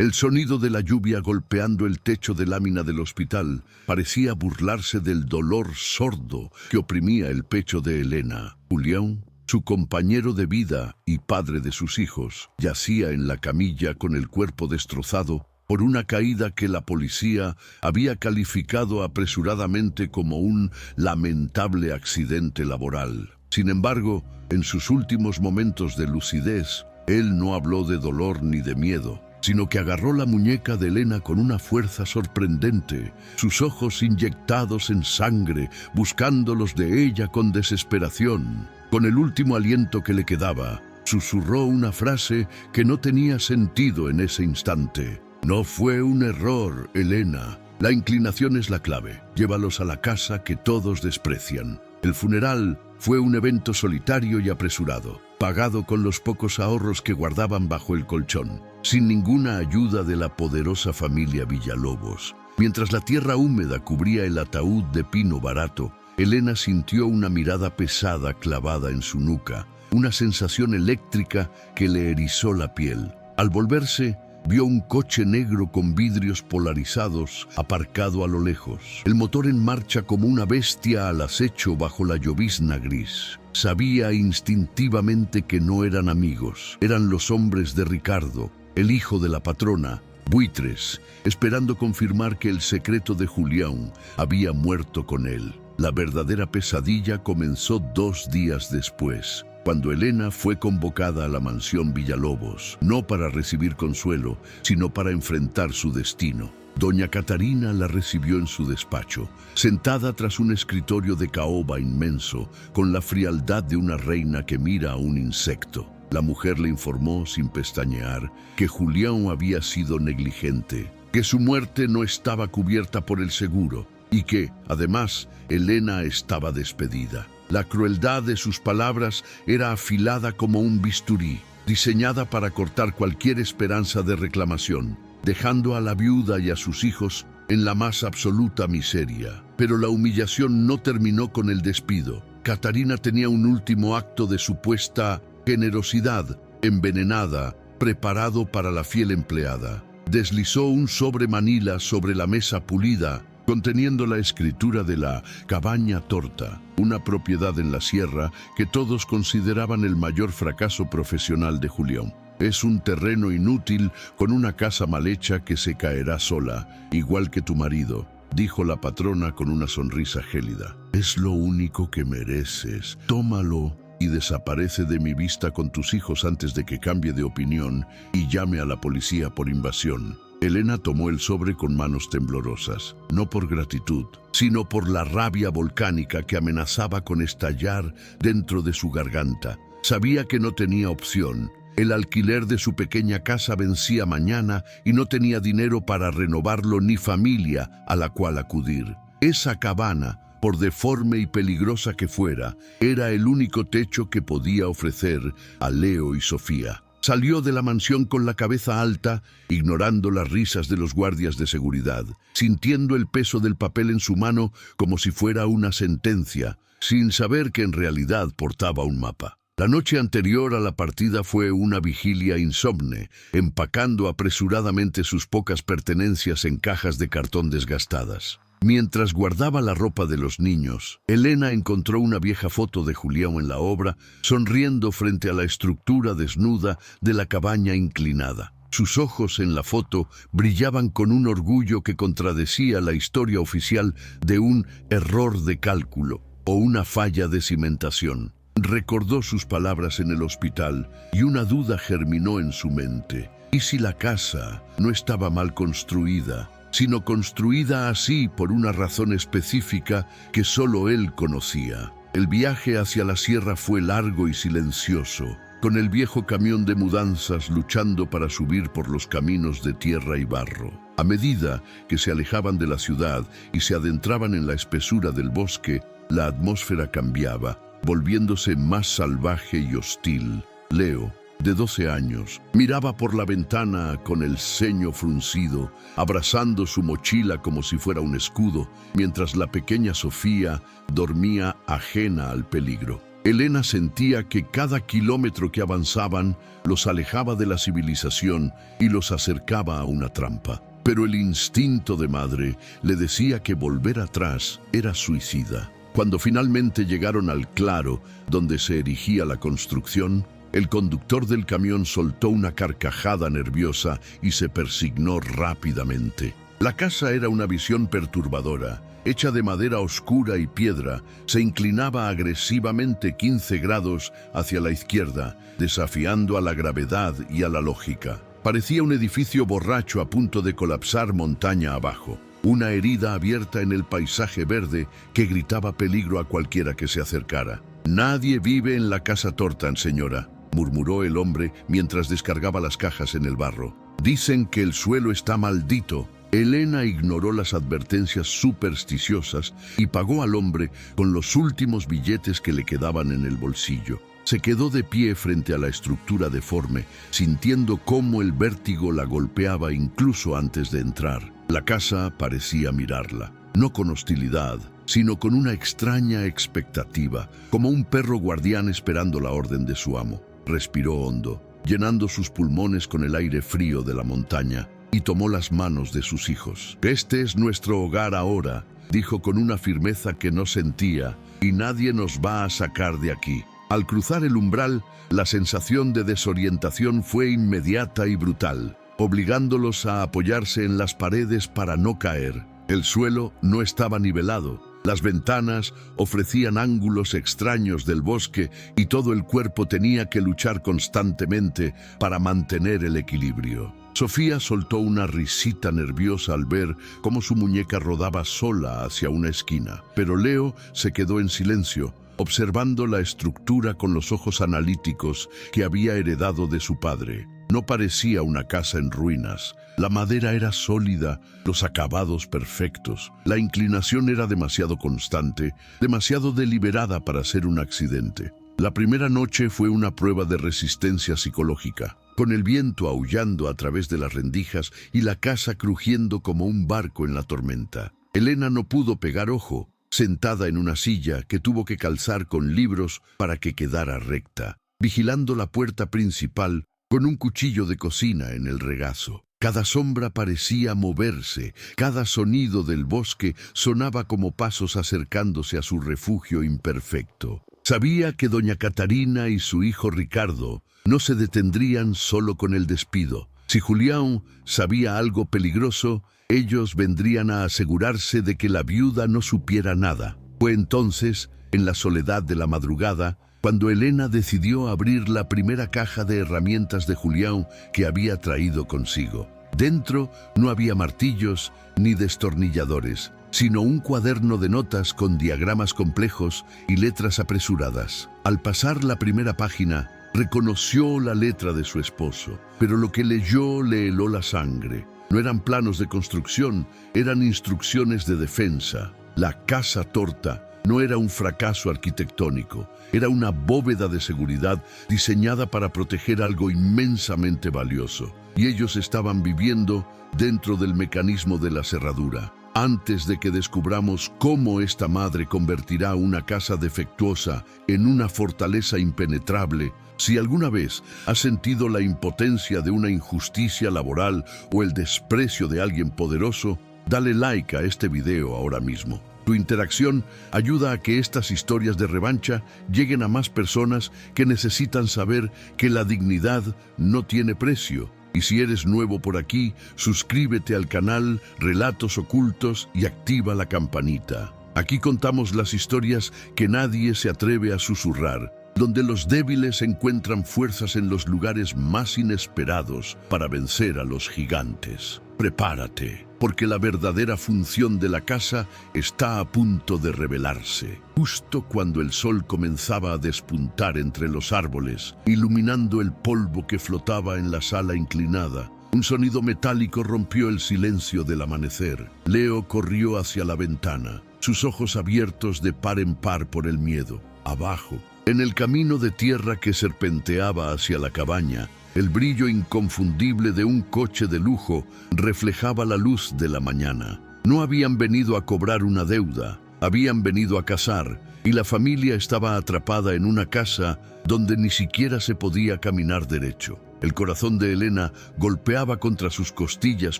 El sonido de la lluvia golpeando el techo de lámina del hospital parecía burlarse del dolor sordo que oprimía el pecho de Elena. Julián, su compañero de vida y padre de sus hijos, yacía en la camilla con el cuerpo destrozado por una caída que la policía había calificado apresuradamente como un lamentable accidente laboral. Sin embargo, en sus últimos momentos de lucidez, él no habló de dolor ni de miedo, sino que agarró la muñeca de Elena con una fuerza sorprendente, sus ojos inyectados en sangre, buscando los de ella con desesperación. Con el último aliento que le quedaba, susurró una frase que no tenía sentido en ese instante. No fue un error, Elena. La inclinación es la clave. Llévalos a la casa que todos desprecian. El funeral fue un evento solitario y apresurado, pagado con los pocos ahorros que guardaban bajo el colchón, sin ninguna ayuda de la poderosa familia Villalobos. Mientras la tierra húmeda cubría el ataúd de pino barato, Elena sintió una mirada pesada clavada en su nuca, una sensación eléctrica que le erizó la piel. Al volverse, vio un coche negro con vidrios polarizados aparcado a lo lejos, el motor en marcha como una bestia al acecho bajo la llovizna gris. Sabía instintivamente que no eran amigos, eran los hombres de Ricardo, el hijo de la patrona, buitres, esperando confirmar que el secreto de Julián había muerto con él. La verdadera pesadilla comenzó 2 días después, cuando Elena fue convocada a la mansión Villalobos, no para recibir consuelo, sino para enfrentar su destino. Doña Catarina la recibió en su despacho, sentada tras un escritorio de caoba inmenso, con la frialdad de una reina que mira a un insecto. La mujer le informó, sin pestañear, que Julián había sido negligente, que su muerte no estaba cubierta por el seguro y que, además, Elena estaba despedida. La crueldad de sus palabras era afilada como un bisturí, diseñada para cortar cualquier esperanza de reclamación, dejando a la viuda y a sus hijos en la más absoluta miseria. Pero la humillación no terminó con el despido. Catarina tenía un último acto de supuesta generosidad, envenenada, preparado para la fiel empleada. Deslizó un sobre manila sobre la mesa pulida, conteniendo la escritura de la Cabaña Torta, una propiedad en la sierra que todos consideraban el mayor fracaso profesional de Julián. Es un terreno inútil con una casa mal hecha que se caerá sola, igual que tu marido, dijo la patrona con una sonrisa gélida. Es lo único que mereces. Tómalo y desaparece de mi vista con tus hijos antes de que cambie de opinión y llame a la policía por invasión. Elena tomó el sobre con manos temblorosas, no por gratitud, sino por la rabia volcánica que amenazaba con estallar dentro de su garganta. Sabía que no tenía opción. El alquiler de su pequeña casa vencía mañana y no tenía dinero para renovarlo ni familia a la cual acudir. Esa cabana, por deforme y peligrosa que fuera, era el único techo que podía ofrecer a Leo y Sofía. Salió de la mansión con la cabeza alta, ignorando las risas de los guardias de seguridad, sintiendo el peso del papel en su mano como si fuera una sentencia, sin saber que en realidad portaba un mapa. La noche anterior a la partida fue una vigilia insomne, empacando apresuradamente sus pocas pertenencias en cajas de cartón desgastadas. Mientras guardaba la ropa de los niños, Elena encontró una vieja foto de Julián en la obra, sonriendo frente a la estructura desnuda de la cabaña inclinada. Sus ojos en la foto brillaban con un orgullo que contradecía la historia oficial de un error de cálculo o una falla de cimentación. Recordó sus palabras en el hospital y una duda germinó en su mente. ¿Y si la casa no estaba mal construida, sino construida así por una razón específica que solo él conocía? El viaje hacia la sierra fue largo y silencioso, con el viejo camión de mudanzas luchando para subir por los caminos de tierra y barro. A medida que se alejaban de la ciudad y se adentraban en la espesura del bosque, la atmósfera cambiaba, volviéndose más salvaje y hostil. Leo, de 12 años, miraba por la ventana con el ceño fruncido, abrazando su mochila como si fuera un escudo, mientras la pequeña Sofía dormía ajena al peligro. Elena sentía que cada kilómetro que avanzaban los alejaba de la civilización y los acercaba a una trampa. Pero el instinto de madre le decía que volver atrás era suicida. Cuando finalmente llegaron al claro donde se erigía la construcción, el conductor del camión soltó una carcajada nerviosa y se persignó rápidamente. La casa era una visión perturbadora. Hecha de madera oscura y piedra, se inclinaba agresivamente 15 grados hacia la izquierda, desafiando a la gravedad y a la lógica. Parecía un edificio borracho a punto de colapsar montaña abajo. Una herida abierta en el paisaje verde que gritaba peligro a cualquiera que se acercara. «Nadie vive en la casa Tortan, señora», murmuró el hombre mientras descargaba las cajas en el barro. «Dicen que el suelo está maldito». Elena ignoró las advertencias supersticiosas y pagó al hombre con los últimos billetes que le quedaban en el bolsillo. Se quedó de pie frente a la estructura deforme, sintiendo cómo el vértigo la golpeaba incluso antes de entrar. La casa parecía mirarla, no con hostilidad, sino con una extraña expectativa, como un perro guardián esperando la orden de su amo. Respiró hondo, llenando sus pulmones con el aire frío de la montaña, y tomó las manos de sus hijos. «Este es nuestro hogar ahora», dijo con una firmeza que no sentía, «y nadie nos va a sacar de aquí». Al cruzar el umbral, la sensación de desorientación fue inmediata y brutal, obligándolos a apoyarse en las paredes para no caer. El suelo no estaba nivelado. Las ventanas ofrecían ángulos extraños del bosque y todo el cuerpo tenía que luchar constantemente para mantener el equilibrio. Sofía soltó una risita nerviosa al ver cómo su muñeca rodaba sola hacia una esquina, pero Leo se quedó en silencio, observando la estructura con los ojos analíticos que había heredado de su padre. No parecía una casa en ruinas. La madera era sólida, los acabados perfectos. La inclinación era demasiado constante, demasiado deliberada para ser un accidente. La primera noche fue una prueba de resistencia psicológica, con el viento aullando a través de las rendijas y la casa crujiendo como un barco en la tormenta. Elena no pudo pegar ojo, sentada en una silla que tuvo que calzar con libros para que quedara recta, vigilando la puerta principal con un cuchillo de cocina en el regazo. Cada sombra parecía moverse, cada sonido del bosque sonaba como pasos acercándose a su refugio imperfecto. Sabía que doña Catarina y su hijo Ricardo no se detendrían solo con el despido. Si Julián sabía algo peligroso, ellos vendrían a asegurarse de que la viuda no supiera nada. Fue entonces, en la soledad de la madrugada, cuando Elena decidió abrir la primera caja de herramientas de Julián que había traído consigo. Dentro no había martillos ni destornilladores, sino un cuaderno de notas con diagramas complejos y letras apresuradas. Al pasar la primera página, reconoció la letra de su esposo, pero lo que leyó le heló la sangre. No eran planos de construcción, eran instrucciones de defensa. La casa Torta no era un fracaso arquitectónico, era una bóveda de seguridad diseñada para proteger algo inmensamente valioso. Y ellos estaban viviendo dentro del mecanismo de la cerradura. Antes de que descubramos cómo esta madre convertirá una casa defectuosa en una fortaleza impenetrable, si alguna vez has sentido la impotencia de una injusticia laboral o el desprecio de alguien poderoso, dale like a este video ahora mismo. Tu interacción ayuda a que estas historias de revancha lleguen a más personas que necesitan saber que la dignidad no tiene precio. Y si eres nuevo por aquí, suscríbete al canal Relatos Ocultos y activa la campanita. Aquí contamos las historias que nadie se atreve a susurrar, donde los débiles encuentran fuerzas en los lugares más inesperados para vencer a los gigantes. Prepárate, porque la verdadera función de la casa está a punto de revelarse. Justo cuando el sol comenzaba a despuntar entre los árboles, iluminando el polvo que flotaba en la sala inclinada, un sonido metálico rompió el silencio del amanecer. Leo corrió hacia la ventana, sus ojos abiertos de par en par por el miedo. Abajo, en el camino de tierra que serpenteaba hacia la cabaña, el brillo inconfundible de un coche de lujo reflejaba la luz de la mañana. No habían venido a cobrar una deuda, habían venido a cazar, y la familia estaba atrapada en una casa donde ni siquiera se podía caminar derecho. El corazón de Elena golpeaba contra sus costillas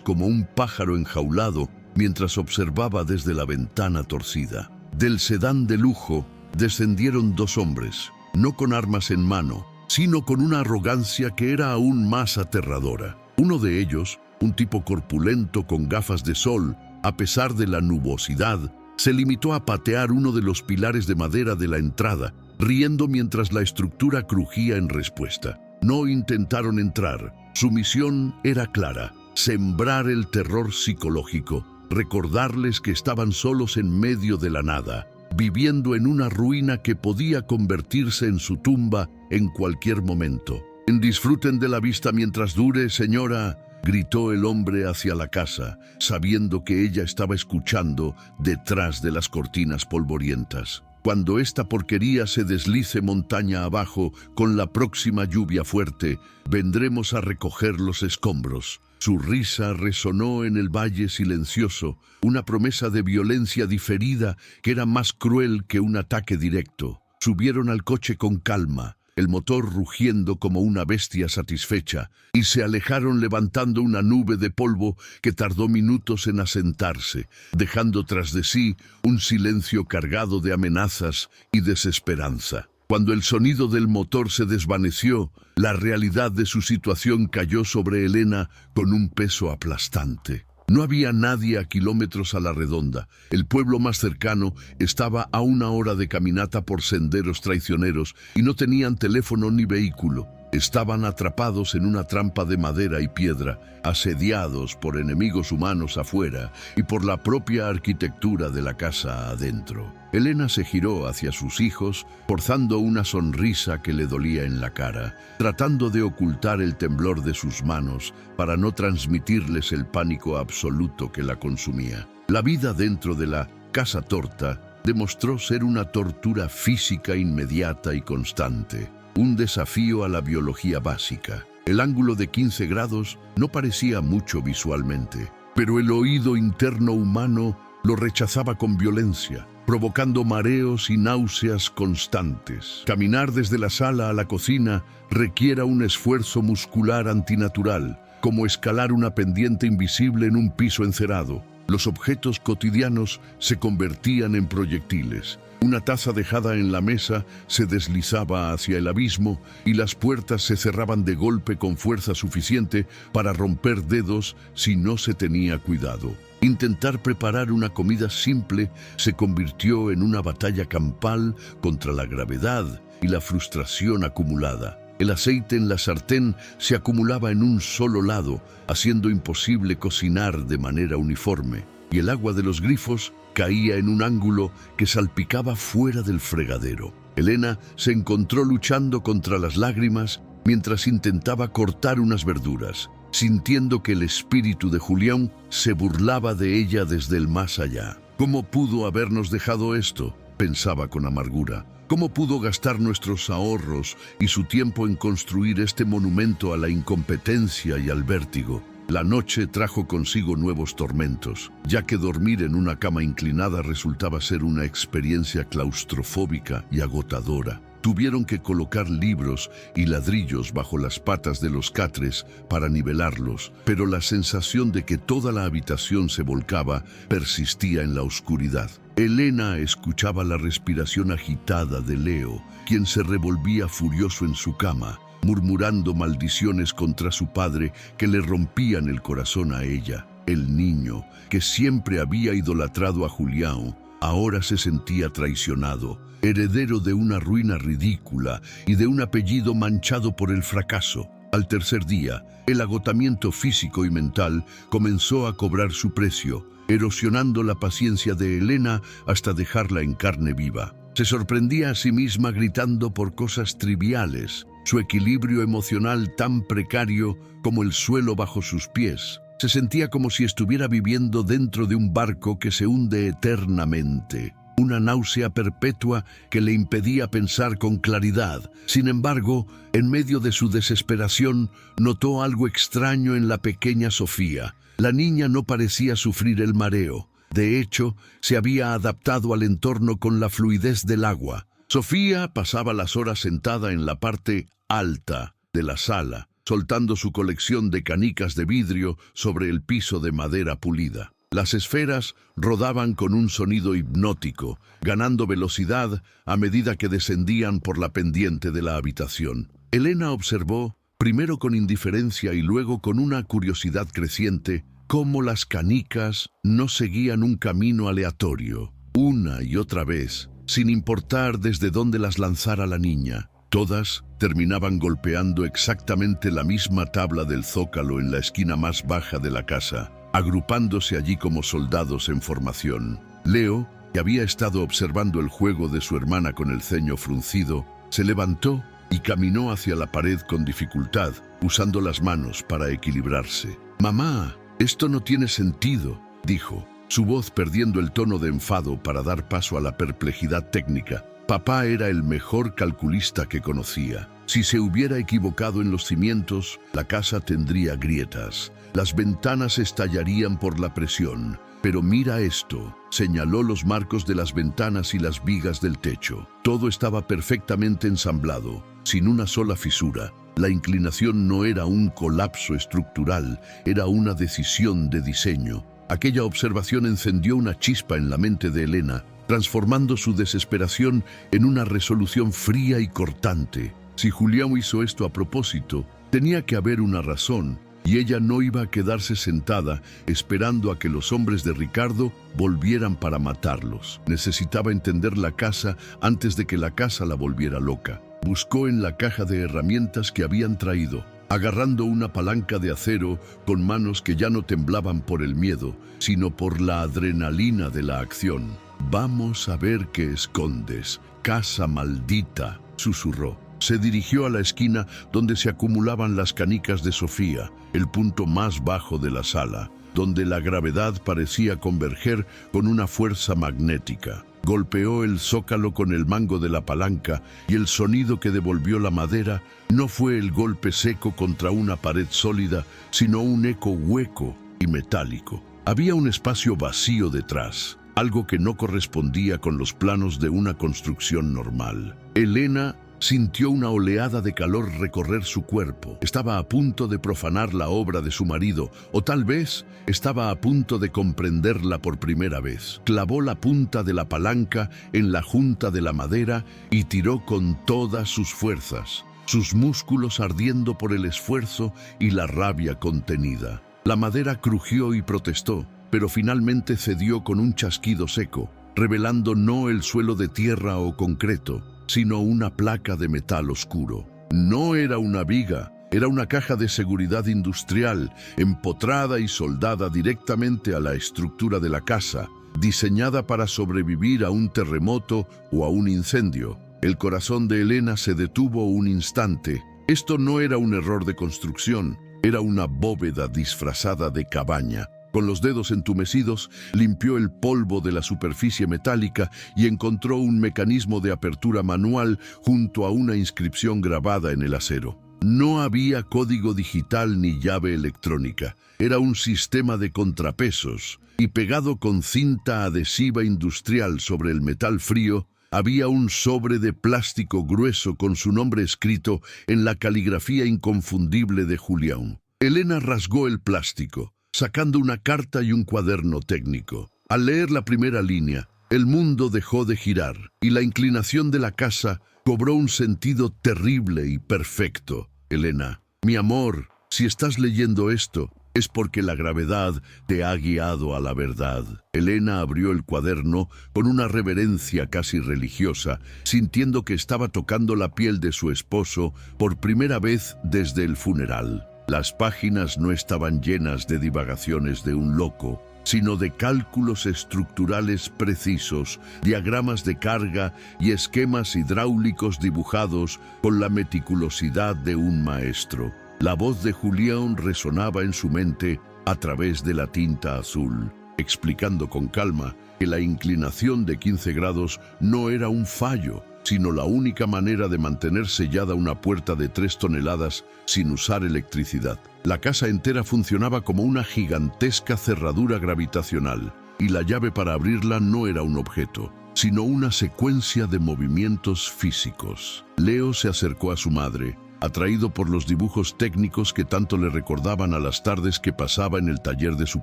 como un pájaro enjaulado mientras observaba desde la ventana torcida. Del sedán de lujo descendieron dos hombres, no con armas en mano, sino con una arrogancia que era aún más aterradora. Uno de ellos, un tipo corpulento con gafas de sol, a pesar de la nubosidad, se limitó a patear uno de los pilares de madera de la entrada, riendo mientras la estructura crujía en respuesta. No intentaron entrar. Su misión era clara: sembrar el terror psicológico, recordarles que estaban solos en medio de la nada, viviendo en una ruina que podía convertirse en su tumba en cualquier momento. «Disfruten de la vista mientras dure, señora», gritó el hombre hacia la casa, sabiendo que ella estaba escuchando detrás de las cortinas polvorientas. «Cuando esta porquería se deslice montaña abajo con la próxima lluvia fuerte, vendremos a recoger los escombros». Su risa resonó en el valle silencioso, una promesa de violencia diferida que era más cruel que un ataque directo. Subieron al coche con calma, el motor rugiendo como una bestia satisfecha, y se alejaron levantando una nube de polvo que tardó minutos en asentarse, dejando tras de sí un silencio cargado de amenazas y desesperanza. Cuando el sonido del motor se desvaneció, la realidad de su situación cayó sobre Elena con un peso aplastante. No había nadie a kilómetros a la redonda. El pueblo más cercano estaba a 1 hora de caminata por senderos traicioneros y no tenían teléfono ni vehículo. Estaban atrapados en una trampa de madera y piedra, asediados por enemigos humanos afuera y por la propia arquitectura de la casa adentro. Elena se giró hacia sus hijos, forzando una sonrisa que le dolía en la cara, tratando de ocultar el temblor de sus manos para no transmitirles el pánico absoluto que la consumía. La vida dentro de la casa torta demostró ser una tortura física inmediata y constante. Un desafío a la biología básica. El ángulo de 15 grados no parecía mucho visualmente, pero el oído interno humano lo rechazaba con violencia, provocando mareos y náuseas constantes. Caminar desde la sala a la cocina requiera un esfuerzo muscular antinatural, como escalar una pendiente invisible en un piso encerado. Los objetos cotidianos se convertían en proyectiles. Una taza dejada en la mesa se deslizaba hacia el abismo y las puertas se cerraban de golpe con fuerza suficiente para romper dedos si no se tenía cuidado. Intentar preparar una comida simple se convirtió en una batalla campal contra la gravedad y la frustración acumulada. El aceite en la sartén se acumulaba en un solo lado, haciendo imposible cocinar de manera uniforme, y el agua de los grifos caía en un ángulo que salpicaba fuera del fregadero. Elena se encontró luchando contra las lágrimas mientras intentaba cortar unas verduras, sintiendo que el espíritu de Julián se burlaba de ella desde el más allá. ¿Cómo pudo habernos dejado esto?, pensaba con amargura. ¿Cómo pudo gastar nuestros ahorros y su tiempo en construir este monumento a la incompetencia y al vértigo? La noche trajo consigo nuevos tormentos, ya que dormir en una cama inclinada resultaba ser una experiencia claustrofóbica y agotadora. Tuvieron que colocar libros y ladrillos bajo las patas de los catres para nivelarlos, pero la sensación de que toda la habitación se volcaba persistía en la oscuridad. Elena escuchaba la respiración agitada de Leo, quien se revolvía furioso en su cama, murmurando maldiciones contra su padre que le rompían el corazón a ella. El niño, que siempre había idolatrado a Julián, ahora se sentía traicionado, heredero de una ruina ridícula y de un apellido manchado por el fracaso. Al tercer día, el agotamiento físico y mental comenzó a cobrar su precio, erosionando la paciencia de Elena hasta dejarla en carne viva. Se sorprendía a sí misma gritando por cosas triviales, su equilibrio emocional tan precario como el suelo bajo sus pies. Se sentía como si estuviera viviendo dentro de un barco que se hunde eternamente, una náusea perpetua que le impedía pensar con claridad. Sin embargo, en medio de su desesperación, notó algo extraño en la pequeña Sofía. La niña no parecía sufrir el mareo. De hecho, se había adaptado al entorno con la fluidez del agua. Sofía pasaba las horas sentada en la parte alta de la sala, soltando su colección de canicas de vidrio sobre el piso de madera pulida. Las esferas rodaban con un sonido hipnótico, ganando velocidad a medida que descendían por la pendiente de la habitación. Elena observó, primero con indiferencia y luego con una curiosidad creciente, cómo las canicas no seguían un camino aleatorio, una y otra vez, sin importar desde dónde las lanzara la niña. Todas terminaban golpeando exactamente la misma tabla del zócalo en la esquina más baja de la casa, agrupándose allí como soldados en formación. Leo, que había estado observando el juego de su hermana con el ceño fruncido, se levantó y caminó hacia la pared con dificultad, usando las manos para equilibrarse. «Mamá, esto no tiene sentido», dijo, su voz perdiendo el tono de enfado para dar paso a la perplejidad técnica. Papá era el mejor calculista que conocía. Si se hubiera equivocado en los cimientos, la casa tendría grietas. Las ventanas estallarían por la presión. Pero mira esto, señaló los marcos de las ventanas y las vigas del techo. Todo estaba perfectamente ensamblado, sin una sola fisura. La inclinación no era un colapso estructural, era una decisión de diseño. Aquella observación encendió una chispa en la mente de Elena, transformando su desesperación en una resolución fría y cortante. Si Julián hizo esto a propósito, tenía que haber una razón, y ella no iba a quedarse sentada esperando a que los hombres de Ricardo volvieran para matarlos. Necesitaba entender la casa antes de que la casa la volviera loca. Buscó en la caja de herramientas que habían traído, agarrando una palanca de acero con manos que ya no temblaban por el miedo, sino por la adrenalina de la acción. «Vamos a ver qué escondes, casa maldita», susurró. Se dirigió a la esquina donde se acumulaban las canicas de Sofía, el punto más bajo de la sala, donde la gravedad parecía converger con una fuerza magnética. Golpeó el zócalo con el mango de la palanca y el sonido que devolvió la madera no fue el golpe seco contra una pared sólida, sino un eco hueco y metálico. Había un espacio vacío detrás, algo que no correspondía con los planos de una construcción normal. Elena sintió una oleada de calor recorrer su cuerpo. Estaba a punto de profanar la obra de su marido, o tal vez estaba a punto de comprenderla por primera vez. Clavó la punta de la palanca en la junta de la madera y tiró con todas sus fuerzas, sus músculos ardiendo por el esfuerzo y la rabia contenida. La madera crujió y protestó, pero finalmente cedió con un chasquido seco, revelando no el suelo de tierra o concreto, sino una placa de metal oscuro. No era una viga, era una caja de seguridad industrial, empotrada y soldada directamente a la estructura de la casa, diseñada para sobrevivir a un terremoto o a un incendio. El corazón de Elena se detuvo un instante. Esto no era un error de construcción, era una bóveda disfrazada de cabaña. Con los dedos entumecidos, limpió el polvo de la superficie metálica y encontró un mecanismo de apertura manual junto a una inscripción grabada en el acero. No había código digital ni llave electrónica. Era un sistema de contrapesos, y pegado con cinta adhesiva industrial sobre el metal frío, había un sobre de plástico grueso con su nombre escrito en la caligrafía inconfundible de Julián. Elena rasgó el plástico, sacando una carta y un cuaderno técnico. Al leer la primera línea, el mundo dejó de girar y la inclinación de la casa cobró un sentido terrible y perfecto. Elena, mi amor, si estás leyendo esto, es porque la gravedad te ha guiado a la verdad. Elena abrió el cuaderno con una reverencia casi religiosa, sintiendo que estaba tocando la piel de su esposo por primera vez desde el funeral. Las páginas no estaban llenas de divagaciones de un loco, sino de cálculos estructurales precisos, diagramas de carga y esquemas hidráulicos dibujados con la meticulosidad de un maestro. La voz de Julián resonaba en su mente a través de la tinta azul, explicando con calma que la inclinación de 15 grados no era un fallo, sino la única manera de mantener sellada una puerta de 3 toneladas sin usar electricidad. La casa entera funcionaba como una gigantesca cerradura gravitacional. y la llave para abrirla no era un objeto, sino una secuencia de movimientos físicos. Leo se acercó a su madre, atraído por los dibujos técnicos que tanto le recordaban a las tardes que pasaba en el taller de su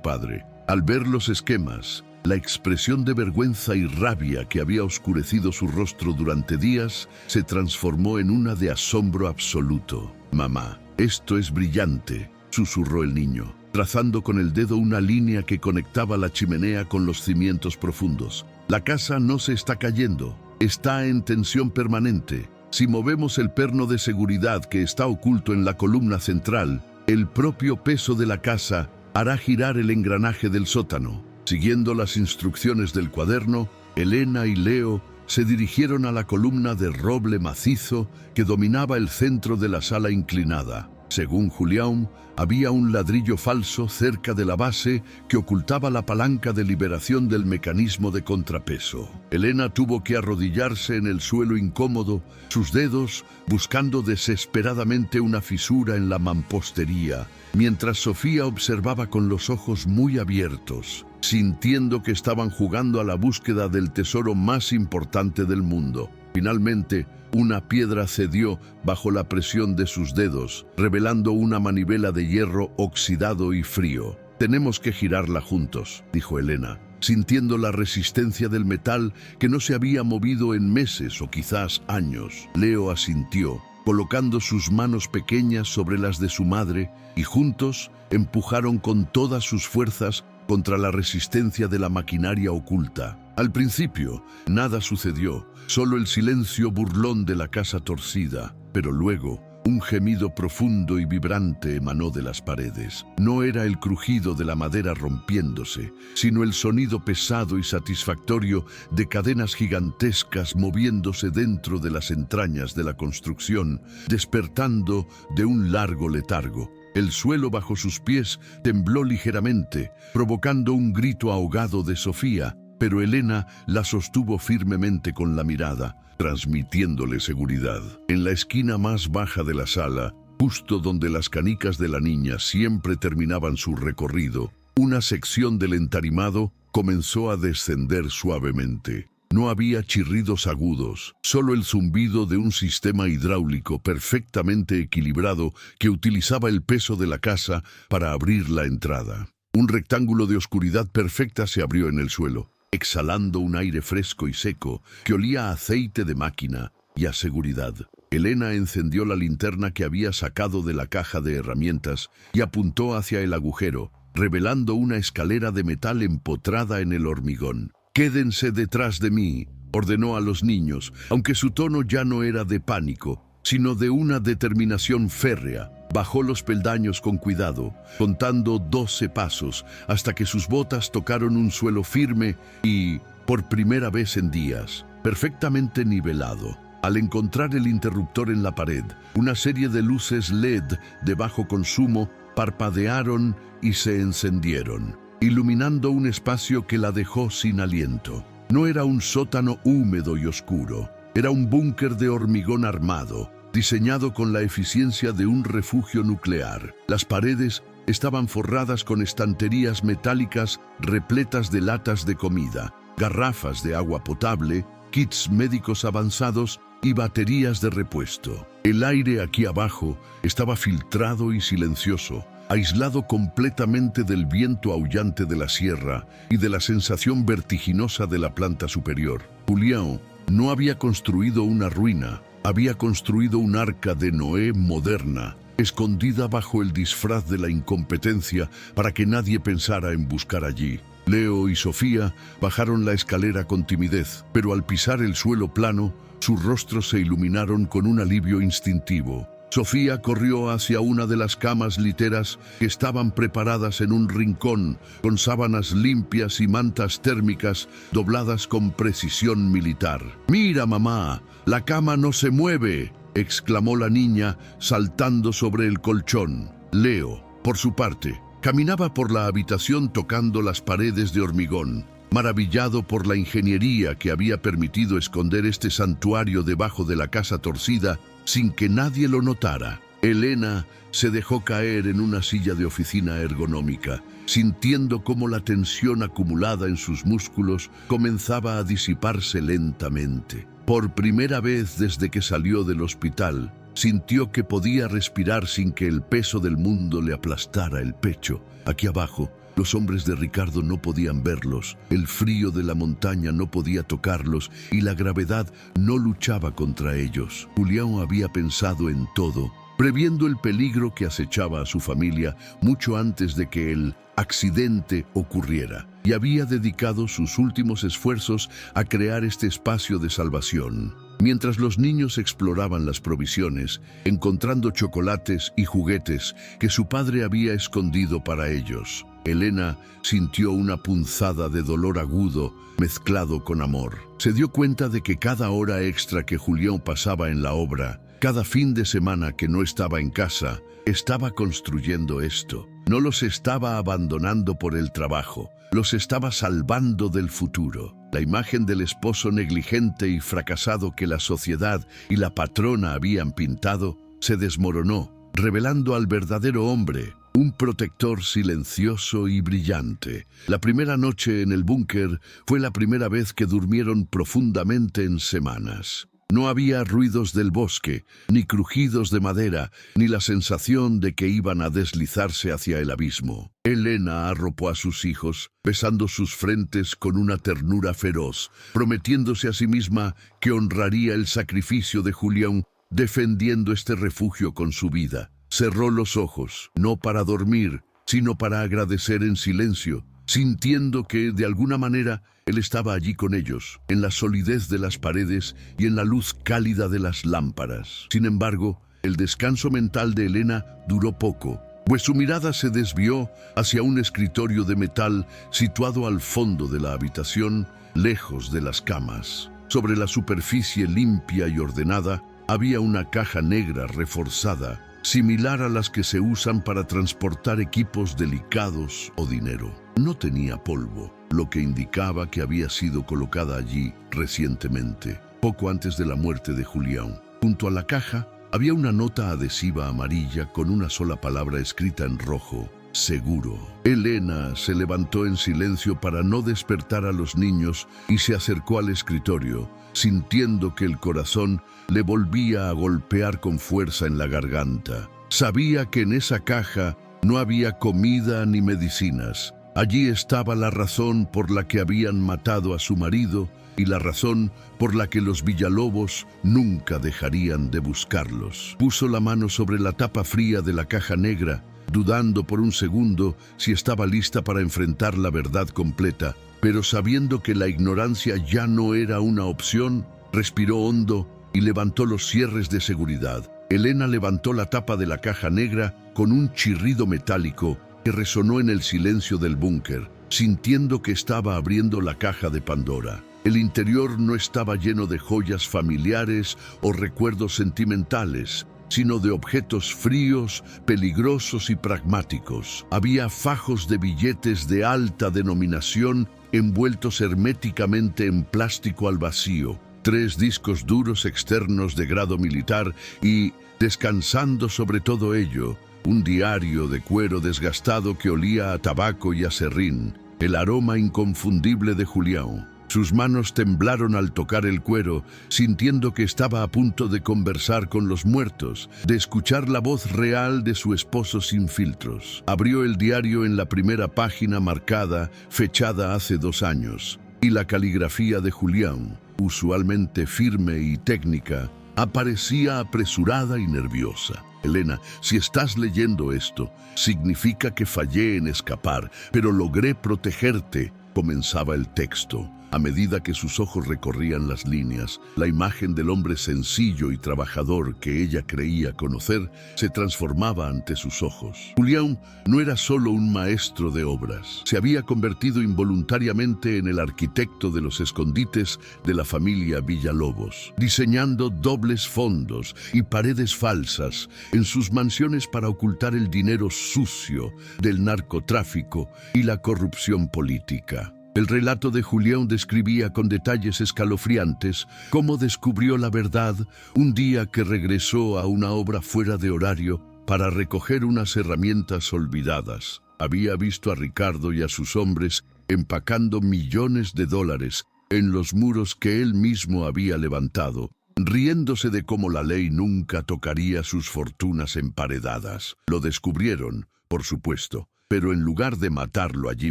padre. Al ver los esquemas, la expresión de vergüenza y rabia que había oscurecido su rostro durante días se transformó en una de asombro absoluto. «Mamá, esto es brillante», susurró el niño, trazando con el dedo una línea que conectaba la chimenea con los cimientos profundos. «La casa no se está cayendo, está en tensión permanente. Si movemos el perno de seguridad que está oculto en la columna central, el propio peso de la casa hará girar el engranaje del sótano». Siguiendo las instrucciones del cuaderno, Elena y Leo se dirigieron a la columna de roble macizo que dominaba el centro de la sala inclinada. Según Julián, había un ladrillo falso cerca de la base que ocultaba la palanca de liberación del mecanismo de contrapeso. Elena tuvo que arrodillarse en el suelo incómodo, sus dedos buscando desesperadamente una fisura en la mampostería, mientras Sofía observaba con los ojos muy abiertos, sintiendo que estaban jugando a la búsqueda del tesoro más importante del mundo. Finalmente, una piedra cedió bajo la presión de sus dedos, revelando una manivela de hierro oxidado y frío. «Tenemos que girarla juntos», dijo Elena, sintiendo la resistencia del metal que no se había movido en meses o quizás años. Leo asintió, colocando sus manos pequeñas sobre las de su madre, y juntos empujaron con todas sus fuerzas contra la resistencia de la maquinaria oculta. Al principio, nada sucedió, solo el silencio burlón de la casa torcida, pero luego, un gemido profundo y vibrante emanó de las paredes. No era el crujido de la madera rompiéndose, sino el sonido pesado y satisfactorio de cadenas gigantescas moviéndose dentro de las entrañas de la construcción, despertando de un largo letargo. El suelo bajo sus pies tembló ligeramente, provocando un grito ahogado de Sofía, pero Elena la sostuvo firmemente con la mirada, transmitiéndole seguridad. En la esquina más baja de la sala, justo donde las canicas de la niña siempre terminaban su recorrido, una sección del entarimado comenzó a descender suavemente. No había chirridos agudos, solo el zumbido de un sistema hidráulico perfectamente equilibrado que utilizaba el peso de la casa para abrir la entrada. Un rectángulo de oscuridad perfecta se abrió en el suelo, exhalando un aire fresco y seco que olía a aceite de máquina y a seguridad. Elena encendió la linterna que había sacado de la caja de herramientas y apuntó hacia el agujero, revelando una escalera de metal empotrada en el hormigón. «Quédense detrás de mí», ordenó a los niños, aunque su tono ya no era de pánico, sino de una determinación férrea. Bajó los peldaños con cuidado, contando 12 pasos, hasta que sus botas tocaron un suelo firme y, por primera vez en días, perfectamente nivelado. Al encontrar el interruptor en la pared, una serie de luces LED de bajo consumo parpadearon y se encendieron, iluminando un espacio que la dejó sin aliento. No era un sótano húmedo y oscuro, era un búnker de hormigón armado, diseñado con la eficiencia de un refugio nuclear. Las paredes estaban forradas con estanterías metálicas repletas de latas de comida, garrafas de agua potable, kits médicos avanzados y baterías de repuesto. El aire aquí abajo estaba filtrado y silencioso, aislado completamente del viento aullante de la sierra y de la sensación vertiginosa de la planta superior. Julián no había construido una ruina, había construido un arca de Noé moderna, escondida bajo el disfraz de la incompetencia para que nadie pensara en buscar allí. Leo y Sofía bajaron la escalera con timidez, pero al pisar el suelo plano, sus rostros se iluminaron con un alivio instintivo. Sofía corrió hacia una de las camas literas que estaban preparadas en un rincón, con sábanas limpias y mantas térmicas dobladas con precisión militar. «¡Mira, mamá! ¡La cama no se mueve!», exclamó la niña, saltando sobre el colchón. Leo, por su parte, caminaba por la habitación tocando las paredes de hormigón, maravillado por la ingeniería que había permitido esconder este santuario debajo de la casa torcida sin que nadie lo notara. Elena se dejó caer en una silla de oficina ergonómica, sintiendo cómo la tensión acumulada en sus músculos comenzaba a disiparse lentamente. Por primera vez desde que salió del hospital, sintió que podía respirar sin que el peso del mundo le aplastara el pecho. Aquí abajo, los hombres de Ricardo no podían verlos, el frío de la montaña no podía tocarlos y la gravedad no luchaba contra ellos. Julián había pensado en todo, previendo el peligro que acechaba a su familia mucho antes de que el accidente ocurriera, y había dedicado sus últimos esfuerzos a crear este espacio de salvación. Mientras los niños exploraban las provisiones, encontrando chocolates y juguetes que su padre había escondido para ellos, Elena sintió una punzada de dolor agudo mezclado con amor. Se dio cuenta de que cada hora extra que Julián pasaba en la obra, cada fin de semana que no estaba en casa, estaba construyendo esto. No los estaba abandonando por el trabajo, los estaba salvando del futuro. La imagen del esposo negligente y fracasado que la sociedad y la patrona habían pintado se desmoronó, revelando al verdadero hombre, un protector silencioso y brillante. La primera noche en el búnker fue la primera vez que durmieron profundamente en semanas. No había ruidos del bosque, ni crujidos de madera, ni la sensación de que iban a deslizarse hacia el abismo. Elena arropó a sus hijos, besando sus frentes con una ternura feroz, prometiéndose a sí misma que honraría el sacrificio de Julián, defendiendo este refugio con su vida. Cerró los ojos, no para dormir, sino para agradecer en silencio, sintiendo que, de alguna manera, él estaba allí con ellos, en la solidez de las paredes y en la luz cálida de las lámparas. Sin embargo, el descanso mental de Elena duró poco, pues su mirada se desvió hacia un escritorio de metal situado al fondo de la habitación, lejos de las camas. Sobre la superficie limpia y ordenada, había una caja negra reforzada, similar a las que se usan para transportar equipos delicados o dinero. No tenía polvo, lo que indicaba que había sido colocada allí recientemente, poco antes de la muerte de Julián. Junto a la caja había una nota adhesiva amarilla con una sola palabra escrita en rojo: seguro. Elena se levantó en silencio para no despertar a los niños y se acercó al escritorio, sintiendo que el corazón le volvía a golpear con fuerza en la garganta. Sabía que en esa caja no había comida ni medicinas. Allí estaba la razón por la que habían matado a su marido y la razón por la que los Villalobos nunca dejarían de buscarlos. Puso la mano sobre la tapa fría de la caja negra, dudando por un segundo si estaba lista para enfrentar la verdad completa, pero sabiendo que la ignorancia ya no era una opción, respiró hondo y levantó los cierres de seguridad. Elena levantó la tapa de la caja negra con un chirrido metálico que resonó en el silencio del búnker, sintiendo que estaba abriendo la caja de Pandora. El interior no estaba lleno de joyas familiares o recuerdos sentimentales, sino de objetos fríos, peligrosos y pragmáticos. Había fajos de billetes de alta denominación envueltos herméticamente en plástico al vacío, 3 discos duros externos de grado militar y, descansando sobre todo ello, un diario de cuero desgastado que olía a tabaco y a serrín, el aroma inconfundible de Julián. Sus manos temblaron al tocar el cuero, sintiendo que estaba a punto de conversar con los muertos, de escuchar la voz real de su esposo sin filtros. Abrió el diario en la primera página marcada, fechada hace 2 años, y la caligrafía de Julián, usualmente firme y técnica, aparecía apresurada y nerviosa. Elena, si estás leyendo esto, significa que fallé en escapar, pero logré protegerte, comenzaba el texto. A medida que sus ojos recorrían las líneas, la imagen del hombre sencillo y trabajador que ella creía conocer se transformaba ante sus ojos. Julián no era solo un maestro de obras, se había convertido involuntariamente en el arquitecto de los escondites de la familia Villalobos, diseñando dobles fondos y paredes falsas en sus mansiones para ocultar el dinero sucio del narcotráfico y la corrupción política. El relato de Julián describía con detalles escalofriantes cómo descubrió la verdad un día que regresó a una obra fuera de horario para recoger unas herramientas olvidadas. Había visto a Ricardo y a sus hombres empacando millones de dólares en los muros que él mismo había levantado, riéndose de cómo la ley nunca tocaría sus fortunas emparedadas. Lo descubrieron, por supuesto, pero en lugar de matarlo allí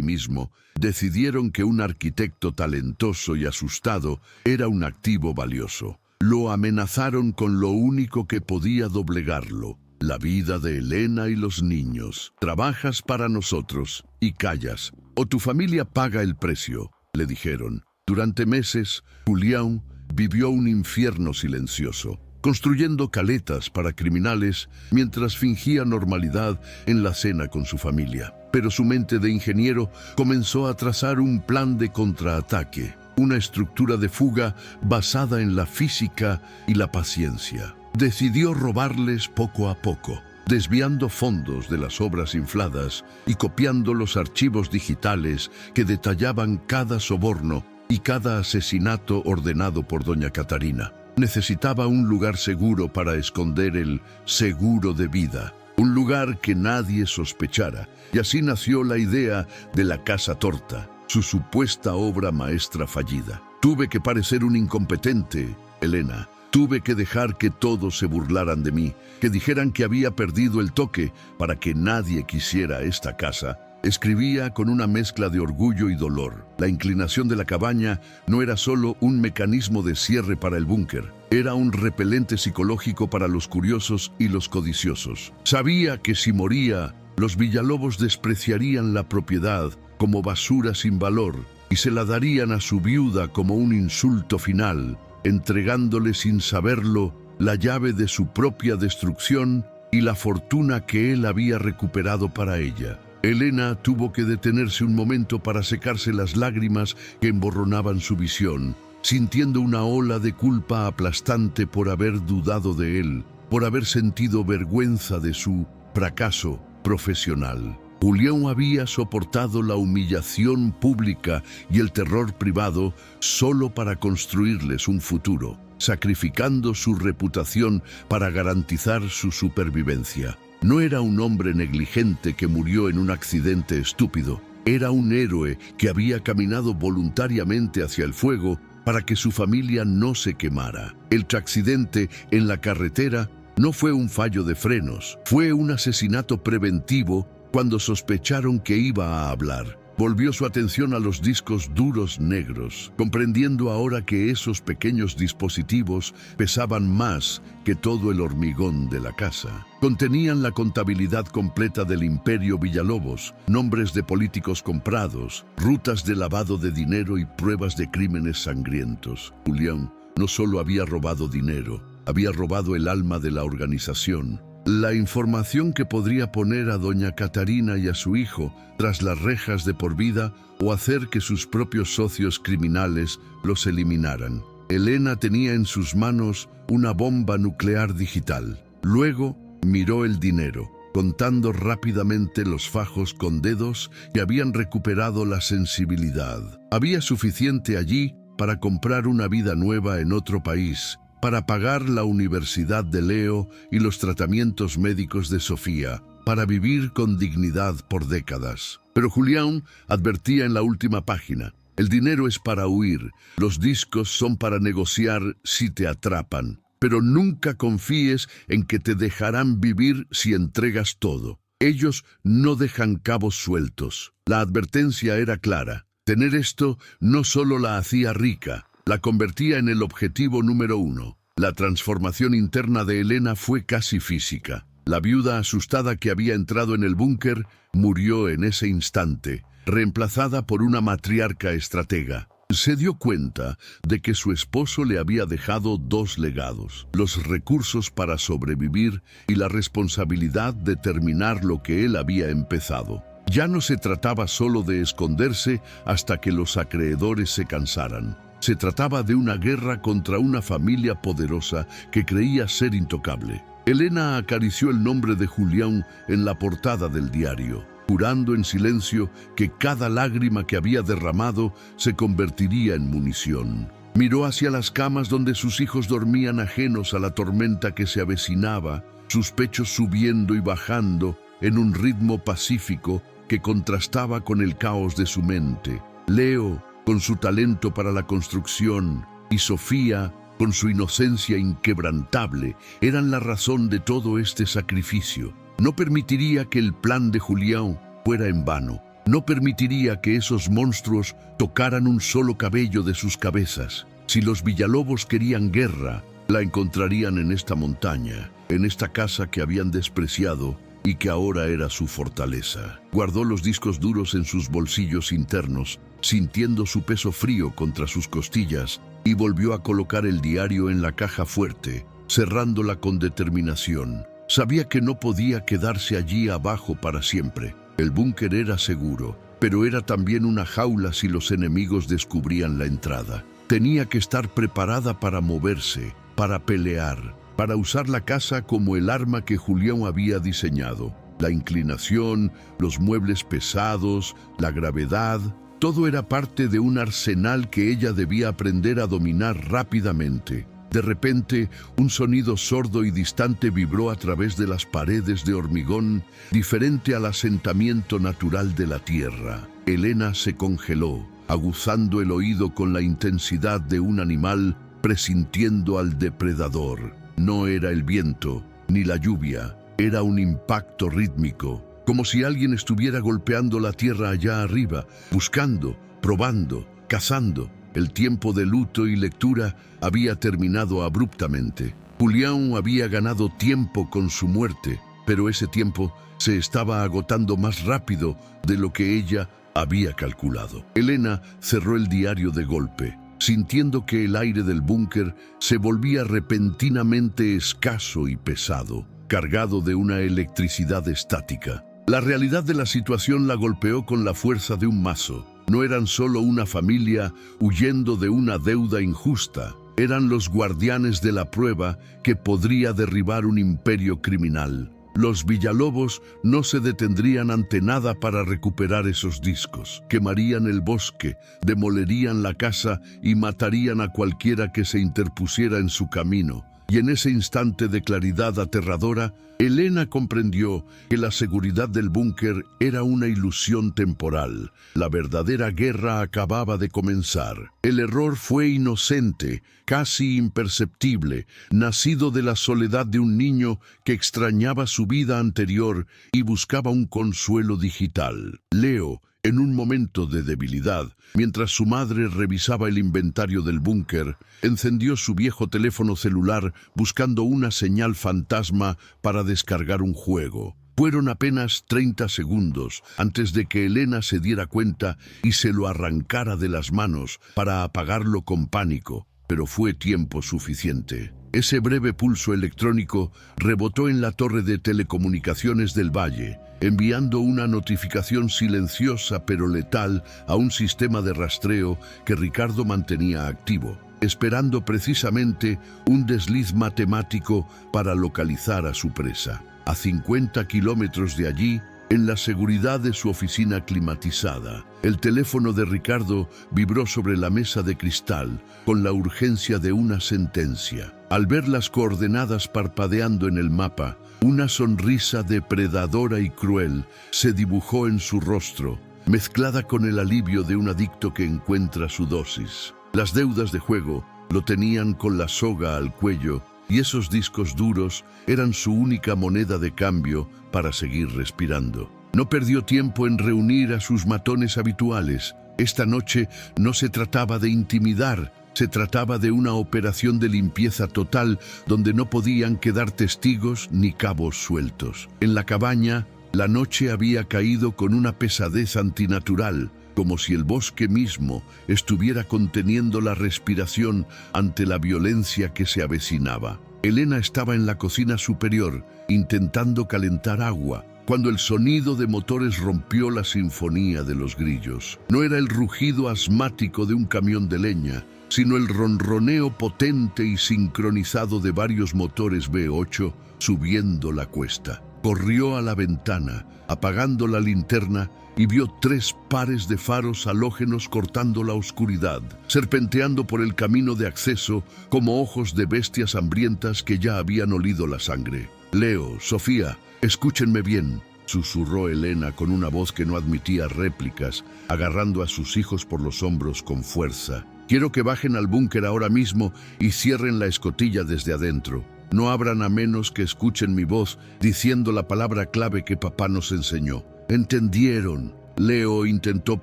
mismo, decidieron que un arquitecto talentoso y asustado era un activo valioso. Lo amenazaron con lo único que podía doblegarlo: la vida de Elena y los niños. Trabajas para nosotros y callas, o tu familia paga el precio, le dijeron. Durante meses, Julián vivió un infierno silencioso, construyendo caletas para criminales mientras fingía normalidad en la cena con su familia. Pero su mente de ingeniero comenzó a trazar un plan de contraataque, una estructura de fuga basada en la física y la paciencia. Decidió robarles poco a poco, desviando fondos de las obras infladas y copiando los archivos digitales que detallaban cada soborno y cada asesinato ordenado por doña Catarina. Necesitaba un lugar seguro para esconder el seguro de vida, un lugar que nadie sospechara, y así nació la idea de la Casa Torta, su supuesta obra maestra fallida. Tuve que parecer un incompetente, Elena. Tuve que dejar que todos se burlaran de mí, que dijeran que había perdido el toque para que nadie quisiera esta casa. Escribía con una mezcla de orgullo y dolor. La inclinación de la cabaña no era solo un mecanismo de cierre para el búnker, era un repelente psicológico para los curiosos y los codiciosos. Sabía que si moría, los Villalobos despreciarían la propiedad como basura sin valor y se la darían a su viuda como un insulto final, entregándole sin saberlo la llave de su propia destrucción y la fortuna que él había recuperado para ella. Elena tuvo que detenerse un momento para secarse las lágrimas que emborronaban su visión, sintiendo una ola de culpa aplastante por haber dudado de él, por haber sentido vergüenza de su fracaso profesional. Julián había soportado la humillación pública y el terror privado solo para construirles un futuro, sacrificando su reputación para garantizar su supervivencia. No era un hombre negligente que murió en un accidente estúpido. Era un héroe que había caminado voluntariamente hacia el fuego para que su familia no se quemara. El accidente en la carretera no fue un fallo de frenos, fue un asesinato preventivo cuando sospecharon que iba a hablar. Volvió su atención a los discos duros negros, comprendiendo ahora que esos pequeños dispositivos pesaban más que todo el hormigón de la casa. Contenían la contabilidad completa del imperio Villalobos, nombres de políticos comprados, rutas de lavado de dinero y pruebas de crímenes sangrientos. Julián no solo había robado dinero, había robado el alma de la organización. La información que podría poner a doña Catarina y a su hijo tras las rejas de por vida o hacer que sus propios socios criminales los eliminaran. Elena tenía en sus manos una bomba nuclear digital. Luego miró el dinero, contando rápidamente los fajos con dedos que habían recuperado la sensibilidad. Había suficiente allí para comprar una vida nueva en otro país, para pagar la universidad de Leo y los tratamientos médicos de Sofía, para vivir con dignidad por décadas. Pero Julián advertía en la última página: el dinero es para huir, los discos son para negociar si te atrapan, pero nunca confíes en que te dejarán vivir si entregas todo. Ellos no dejan cabos sueltos. La advertencia era clara. Tener esto no solo la hacía rica, la convertía en el objetivo número 1. La transformación interna de Elena fue casi física. La viuda asustada que había entrado en el búnker murió en ese instante, reemplazada por una matriarca estratega. Se dio cuenta de que su esposo le había dejado 2 legados: los recursos para sobrevivir y la responsabilidad de terminar lo que él había empezado. Ya no se trataba solo de esconderse hasta que los acreedores se cansaran. Se trataba de una guerra contra una familia poderosa que creía ser intocable. Elena acarició el nombre de Julián en la portada del diario, jurando en silencio que cada lágrima que había derramado se convertiría en munición. Miró hacia las camas donde sus hijos dormían ajenos a la tormenta que se avecinaba, sus pechos subiendo y bajando en un ritmo pacífico, que contrastaba con el caos de su mente. Leo, con su talento para la construcción, y Sofía, con su inocencia inquebrantable, eran la razón de todo este sacrificio. No permitiría que el plan de Julián fuera en vano. No permitiría que esos monstruos tocaran un solo cabello de sus cabezas. Si los Villalobos querían guerra, la encontrarían en esta montaña, en esta casa que habían despreciado y que ahora era su fortaleza. Guardó los discos duros en sus bolsillos internos, sintiendo su peso frío contra sus costillas, y volvió a colocar el diario en la caja fuerte, cerrándola con determinación. Sabía que no podía quedarse allí abajo para siempre. El búnker era seguro, pero era también una jaula si los enemigos descubrían la entrada. Tenía que estar preparada para moverse, para pelear, para usar la casa como el arma que Julián había diseñado. La inclinación, los muebles pesados, la gravedad, todo era parte de un arsenal que ella debía aprender a dominar rápidamente. De repente, un sonido sordo y distante vibró a través de las paredes de hormigón, diferente al asentamiento natural de la tierra. Elena se congeló, aguzando el oído con la intensidad de un animal presintiendo al depredador. No era el viento, ni la lluvia, era un impacto rítmico, como si alguien estuviera golpeando la tierra allá arriba, buscando, probando, cazando. El tiempo de luto y lectura había terminado abruptamente. Julián había ganado tiempo con su muerte, pero ese tiempo se estaba agotando más rápido de lo que ella había calculado. Elena cerró el diario de golpe, sintiendo que el aire del búnker se volvía repentinamente escaso y pesado, cargado de una electricidad estática. La realidad de la situación la golpeó con la fuerza de un mazo. No eran solo una familia huyendo de una deuda injusta, eran los guardianes de la prueba que podría derribar un imperio criminal. Los Villalobos no se detendrían ante nada para recuperar esos discos. Quemarían el bosque, demolerían la casa y matarían a cualquiera que se interpusiera en su camino. Y en ese instante de claridad aterradora, Elena comprendió que la seguridad del búnker era una ilusión temporal. La verdadera guerra acababa de comenzar. El error fue inocente, casi imperceptible, nacido de la soledad de un niño que extrañaba su vida anterior y buscaba un consuelo digital. Leo, en un momento de debilidad, mientras su madre revisaba el inventario del búnker, encendió su viejo teléfono celular buscando una señal fantasma para descargar un juego. Fueron apenas 30 segundos antes de que Elena se diera cuenta y se lo arrancara de las manos para apagarlo con pánico, pero fue tiempo suficiente. Ese breve pulso electrónico rebotó en la torre de telecomunicaciones del valle, enviando una notificación silenciosa pero letal a un sistema de rastreo que Ricardo mantenía activo, esperando precisamente un desliz matemático para localizar a su presa. A 50 kilómetros de allí, en la seguridad de su oficina climatizada, el teléfono de Ricardo vibró sobre la mesa de cristal con la urgencia de una sentencia. Al ver las coordenadas parpadeando en el mapa, una sonrisa depredadora y cruel se dibujó en su rostro, mezclada con el alivio de un adicto que encuentra su dosis. Las deudas de juego lo tenían con la soga al cuello y esos discos duros eran su única moneda de cambio para seguir respirando. No perdió tiempo en reunir a sus matones habituales. Esta noche no se trataba de intimidar, se trataba de una operación de limpieza total donde no podían quedar testigos ni cabos sueltos. En la cabaña, la noche había caído con una pesadez antinatural, como si el bosque mismo estuviera conteniendo la respiración ante la violencia que se avecinaba. Elena estaba en la cocina superior, intentando calentar agua, cuando el sonido de motores rompió la sinfonía de los grillos. No era el rugido asmático de un camión de leña, sino el ronroneo potente y sincronizado de varios motores V8 subiendo la cuesta. Corrió a la ventana, apagando la linterna, y vio 3 pares de faros halógenos cortando la oscuridad, serpenteando por el camino de acceso como ojos de bestias hambrientas que ya habían olido la sangre. Leo, Sofía, escúchenme bien. susurró Elena con una voz que no admitía réplicas, agarrando a sus hijos por los hombros con fuerza. Quiero que bajen al búnker ahora mismo y cierren la escotilla desde adentro. No abran a menos que escuchen mi voz diciendo la palabra clave que papá nos enseñó. ¿Entendieron? Leo intentó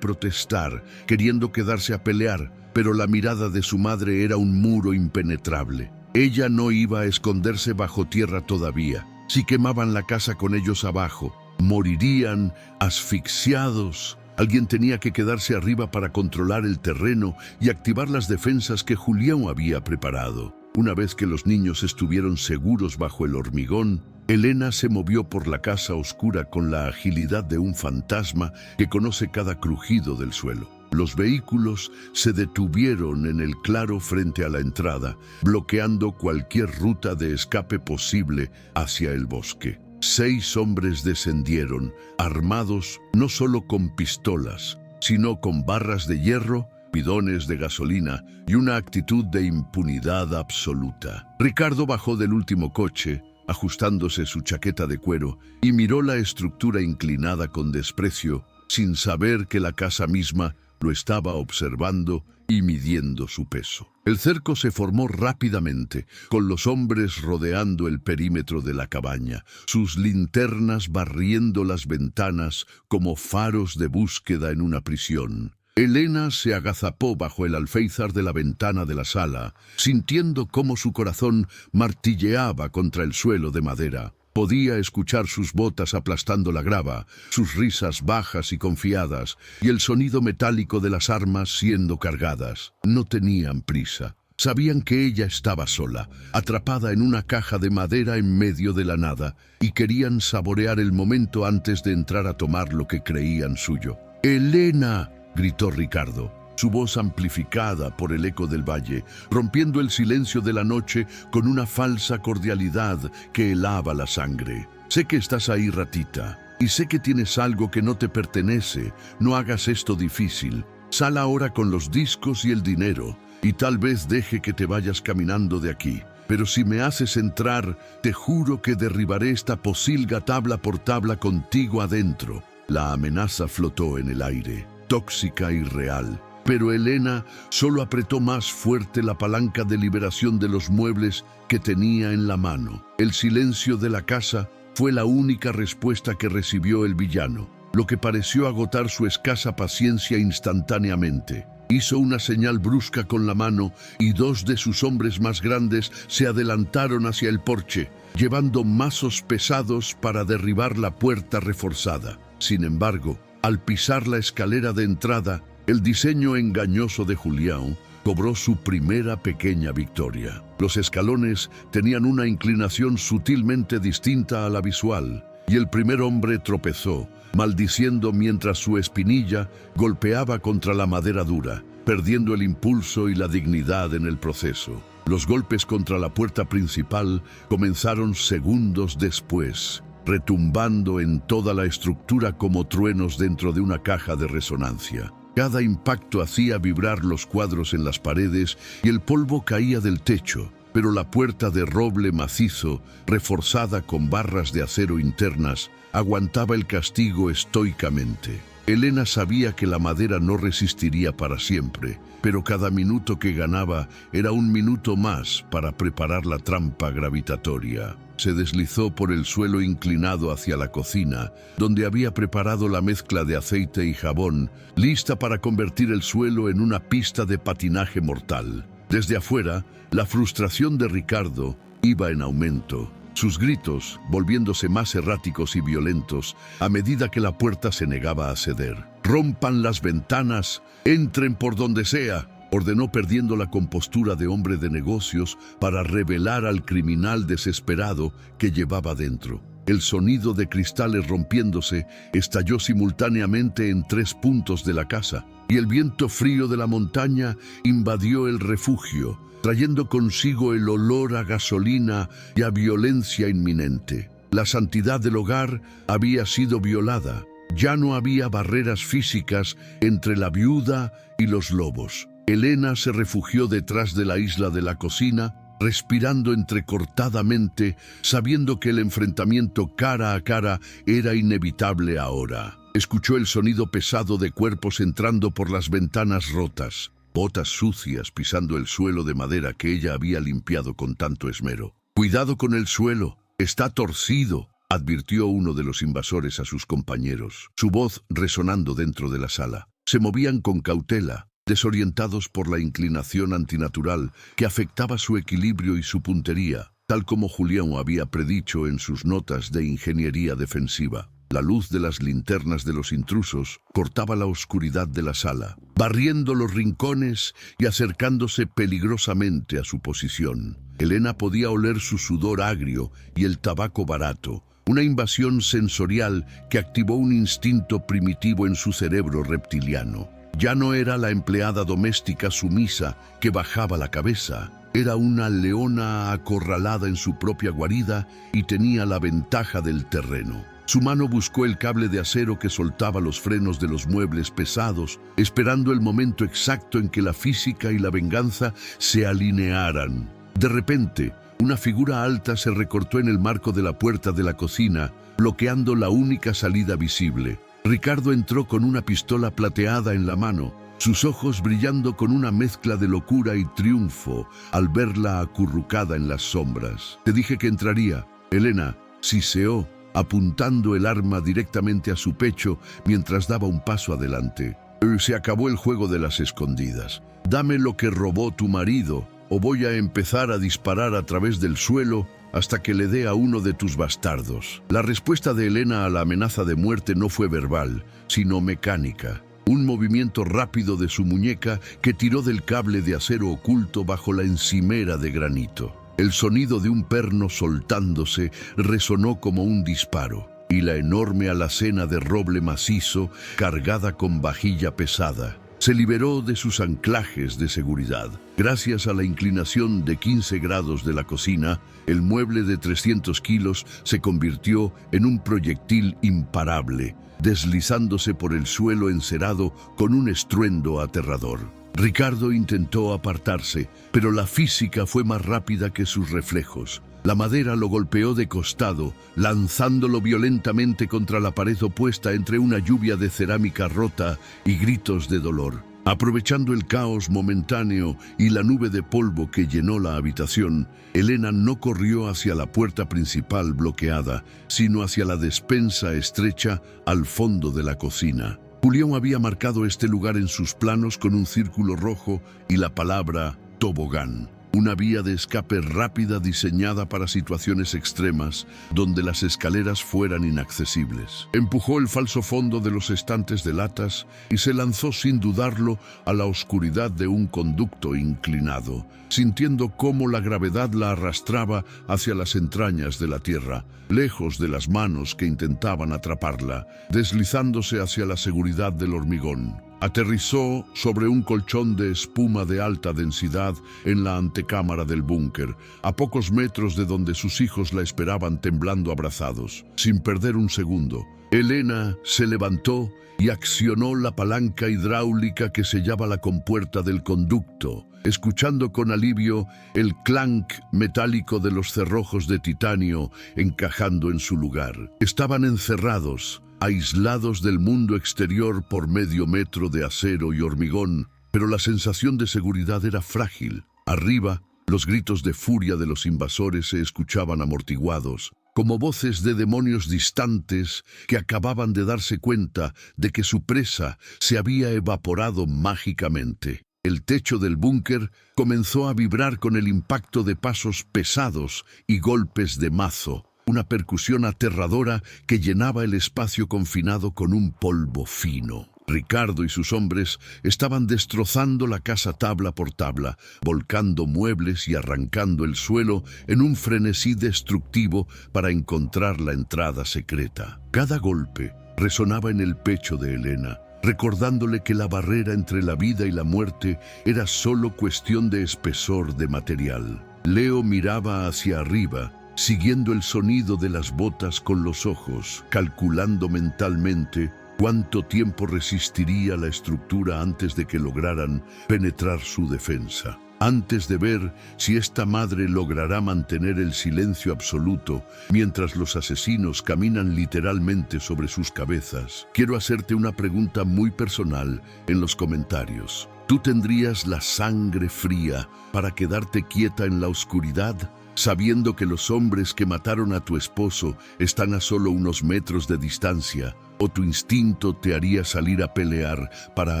protestar, queriendo quedarse a pelear, pero la mirada de su madre era un muro impenetrable. Ella no iba a esconderse bajo tierra todavía. Si quemaban la casa con ellos abajo, morirían asfixiados. Alguien tenía que quedarse arriba para controlar el terreno y activar las defensas que Julián había preparado. Una vez que los niños estuvieron seguros bajo el hormigón, Elena se movió por la casa oscura con la agilidad de un fantasma que conoce cada crujido del suelo. Los vehículos se detuvieron en el claro frente a la entrada, bloqueando cualquier ruta de escape posible hacia el bosque. 6 hombres descendieron, armados no solo con pistolas, sino con barras de hierro, bidones de gasolina y una actitud de impunidad absoluta. Ricardo bajó del último coche, ajustándose su chaqueta de cuero, y miró la estructura inclinada con desprecio, sin saber que la casa misma lo estaba observando y midiendo su peso. El cerco se formó rápidamente, con los hombres rodeando el perímetro de la cabaña, sus linternas barriendo las ventanas como faros de búsqueda en una prisión. Elena se agazapó bajo el alféizar de la ventana de la sala, sintiendo cómo su corazón martilleaba contra el suelo de madera. Podía escuchar sus botas aplastando la grava, sus risas bajas y confiadas, y el sonido metálico de las armas siendo cargadas. No tenían prisa. Sabían que ella estaba sola, atrapada en una caja de madera en medio de la nada, y querían saborear el momento antes de entrar a tomar lo que creían suyo. «¡Elena!», gritó Ricardo, su voz amplificada por el eco del valle, rompiendo el silencio de la noche con una falsa cordialidad que helaba la sangre. «Sé que estás ahí, ratita, y sé que tienes algo que no te pertenece. No hagas esto difícil. Sal ahora con los discos y el dinero, y tal vez deje que te vayas caminando de aquí. Pero si me haces entrar, te juro que derribaré esta pocilga tabla por tabla contigo adentro». La amenaza flotó en el aire, tóxica y real. Pero Elena solo apretó más fuerte la palanca de liberación de los muebles que tenía en la mano. El silencio de la casa fue la única respuesta que recibió el villano, lo que pareció agotar su escasa paciencia instantáneamente. Hizo una señal brusca con la mano y 2 de sus hombres más grandes se adelantaron hacia el porche, llevando mazos pesados para derribar la puerta reforzada. Sin embargo, al pisar la escalera de entrada, el diseño engañoso de Julián cobró su primera pequeña victoria. Los escalones tenían una inclinación sutilmente distinta a la visual, y el primer hombre tropezó, maldiciendo mientras su espinilla golpeaba contra la madera dura, perdiendo el impulso y la dignidad en el proceso. Los golpes contra la puerta principal comenzaron segundos después, retumbando en toda la estructura como truenos dentro de una caja de resonancia. Cada impacto hacía vibrar los cuadros en las paredes y el polvo caía del techo, pero la puerta de roble macizo, reforzada con barras de acero internas, aguantaba el castigo estoicamente. Elena sabía que la madera no resistiría para siempre, pero cada minuto que ganaba era un minuto más para preparar la trampa gravitatoria. Se deslizó por el suelo inclinado hacia la cocina, donde había preparado la mezcla de aceite y jabón, lista para convertir el suelo en una pista de patinaje mortal. Desde afuera, la frustración de Ricardo iba en aumento, sus gritos volviéndose más erráticos y violentos a medida que la puerta se negaba a ceder. «¡Rompan las ventanas! ¡Entren por donde sea!», ordenó, perdiendo la compostura de hombre de negocios para revelar al criminal desesperado que llevaba dentro. El sonido de cristales rompiéndose estalló simultáneamente en 3 puntos de la casa, y el viento frío de la montaña invadió el refugio, trayendo consigo el olor a gasolina y a violencia inminente. La santidad del hogar había sido violada. Ya no había barreras físicas entre la viuda y los lobos. Elena se refugió detrás de la isla de la cocina, respirando entrecortadamente, sabiendo que el enfrentamiento cara a cara era inevitable ahora. Escuchó el sonido pesado de cuerpos entrando por las ventanas rotas, botas sucias pisando el suelo de madera que ella había limpiado con tanto esmero. «Cuidado con el suelo, está torcido», advirtió uno de los invasores a sus compañeros, su voz resonando dentro de la sala. Se movían con cautela, desorientados por la inclinación antinatural que afectaba su equilibrio y su puntería, tal como Julián había predicho en sus notas de ingeniería defensiva. La luz de las linternas de los intrusos cortaba la oscuridad de la sala, barriendo los rincones y acercándose peligrosamente a su posición. Elena podía oler su sudor agrio y el tabaco barato, una invasión sensorial que activó un instinto primitivo en su cerebro reptiliano. Ya no era la empleada doméstica sumisa que bajaba la cabeza, era una leona acorralada en su propia guarida y tenía la ventaja del terreno. Su mano buscó el cable de acero que soltaba los frenos de los muebles pesados, esperando el momento exacto en que la física y la venganza se alinearan. De repente, una figura alta se recortó en el marco de la puerta de la cocina, bloqueando la única salida visible. Ricardo entró con una pistola plateada en la mano, sus ojos brillando con una mezcla de locura y triunfo al verla acurrucada en las sombras. «Te dije que entraría», Elena siseó, apuntando el arma directamente a su pecho mientras daba un paso adelante. «Se acabó el juego de las escondidas. Dame lo que robó tu marido, o voy a empezar a disparar a través del suelo hasta que le dé a uno de tus bastardos». La respuesta de Elena a la amenaza de muerte no fue verbal, sino mecánica. Un movimiento rápido de su muñeca que tiró del cable de acero oculto bajo la encimera de granito. El sonido de un perno soltándose resonó como un disparo, y la enorme alacena de roble macizo, cargada con vajilla pesada, se liberó de sus anclajes de seguridad. Gracias a la inclinación de 15 grados de la cocina, el mueble de 300 kilos se convirtió en un proyectil imparable, deslizándose por el suelo encerado con un estruendo aterrador. Ricardo intentó apartarse, pero la física fue más rápida que sus reflejos. La madera lo golpeó de costado, lanzándolo violentamente contra la pared opuesta entre una lluvia de cerámica rota y gritos de dolor. Aprovechando el caos momentáneo y la nube de polvo que llenó la habitación, Elena no corrió hacia la puerta principal bloqueada, sino hacia la despensa estrecha al fondo de la cocina. Julián había marcado este lugar en sus planos con un círculo rojo y la palabra tobogán. Una vía de escape rápida diseñada para situaciones extremas, donde las escaleras fueran inaccesibles. Empujó el falso fondo de los estantes de latas y se lanzó sin dudarlo a la oscuridad de un conducto inclinado, sintiendo cómo la gravedad la arrastraba hacia las entrañas de la tierra, lejos de las manos que intentaban atraparla, deslizándose hacia la seguridad del hormigón. Aterrizó sobre un colchón de espuma de alta densidad en la antecámara del búnker, a pocos metros de donde sus hijos la esperaban temblando abrazados. Sin perder un segundo, Elena se levantó y accionó la palanca hidráulica que sellaba la compuerta del conducto, escuchando con alivio el clank metálico de los cerrojos de titanio encajando en su lugar. Estaban encerrados, aislados del mundo exterior por medio metro de acero y hormigón, pero la sensación de seguridad era frágil. Arriba, los gritos de furia de los invasores se escuchaban amortiguados, como voces de demonios distantes que acababan de darse cuenta de que su presa se había evaporado mágicamente. El techo del búnker comenzó a vibrar con el impacto de pasos pesados y golpes de mazo, una percusión aterradora que llenaba el espacio confinado con un polvo fino. Ricardo y sus hombres estaban destrozando la casa tabla por tabla, volcando muebles y arrancando el suelo en un frenesí destructivo para encontrar la entrada secreta. Cada golpe resonaba en el pecho de Elena, recordándole que la barrera entre la vida y la muerte era solo cuestión de espesor de material. Leo miraba hacia arriba, siguiendo el sonido de las botas con los ojos, calculando mentalmente cuánto tiempo resistiría la estructura antes de que lograran penetrar su defensa. antes de ver si esta madre logrará mantener el silencio absoluto mientras los asesinos caminan literalmente sobre sus cabezas. Quiero hacerte una pregunta muy personal en los comentarios. ¿Tú tendrías la sangre fría para quedarte quieta en la oscuridad, sabiendo que los hombres que mataron a tu esposo están a solo unos metros de distancia? ¿O tu instinto te haría salir a pelear para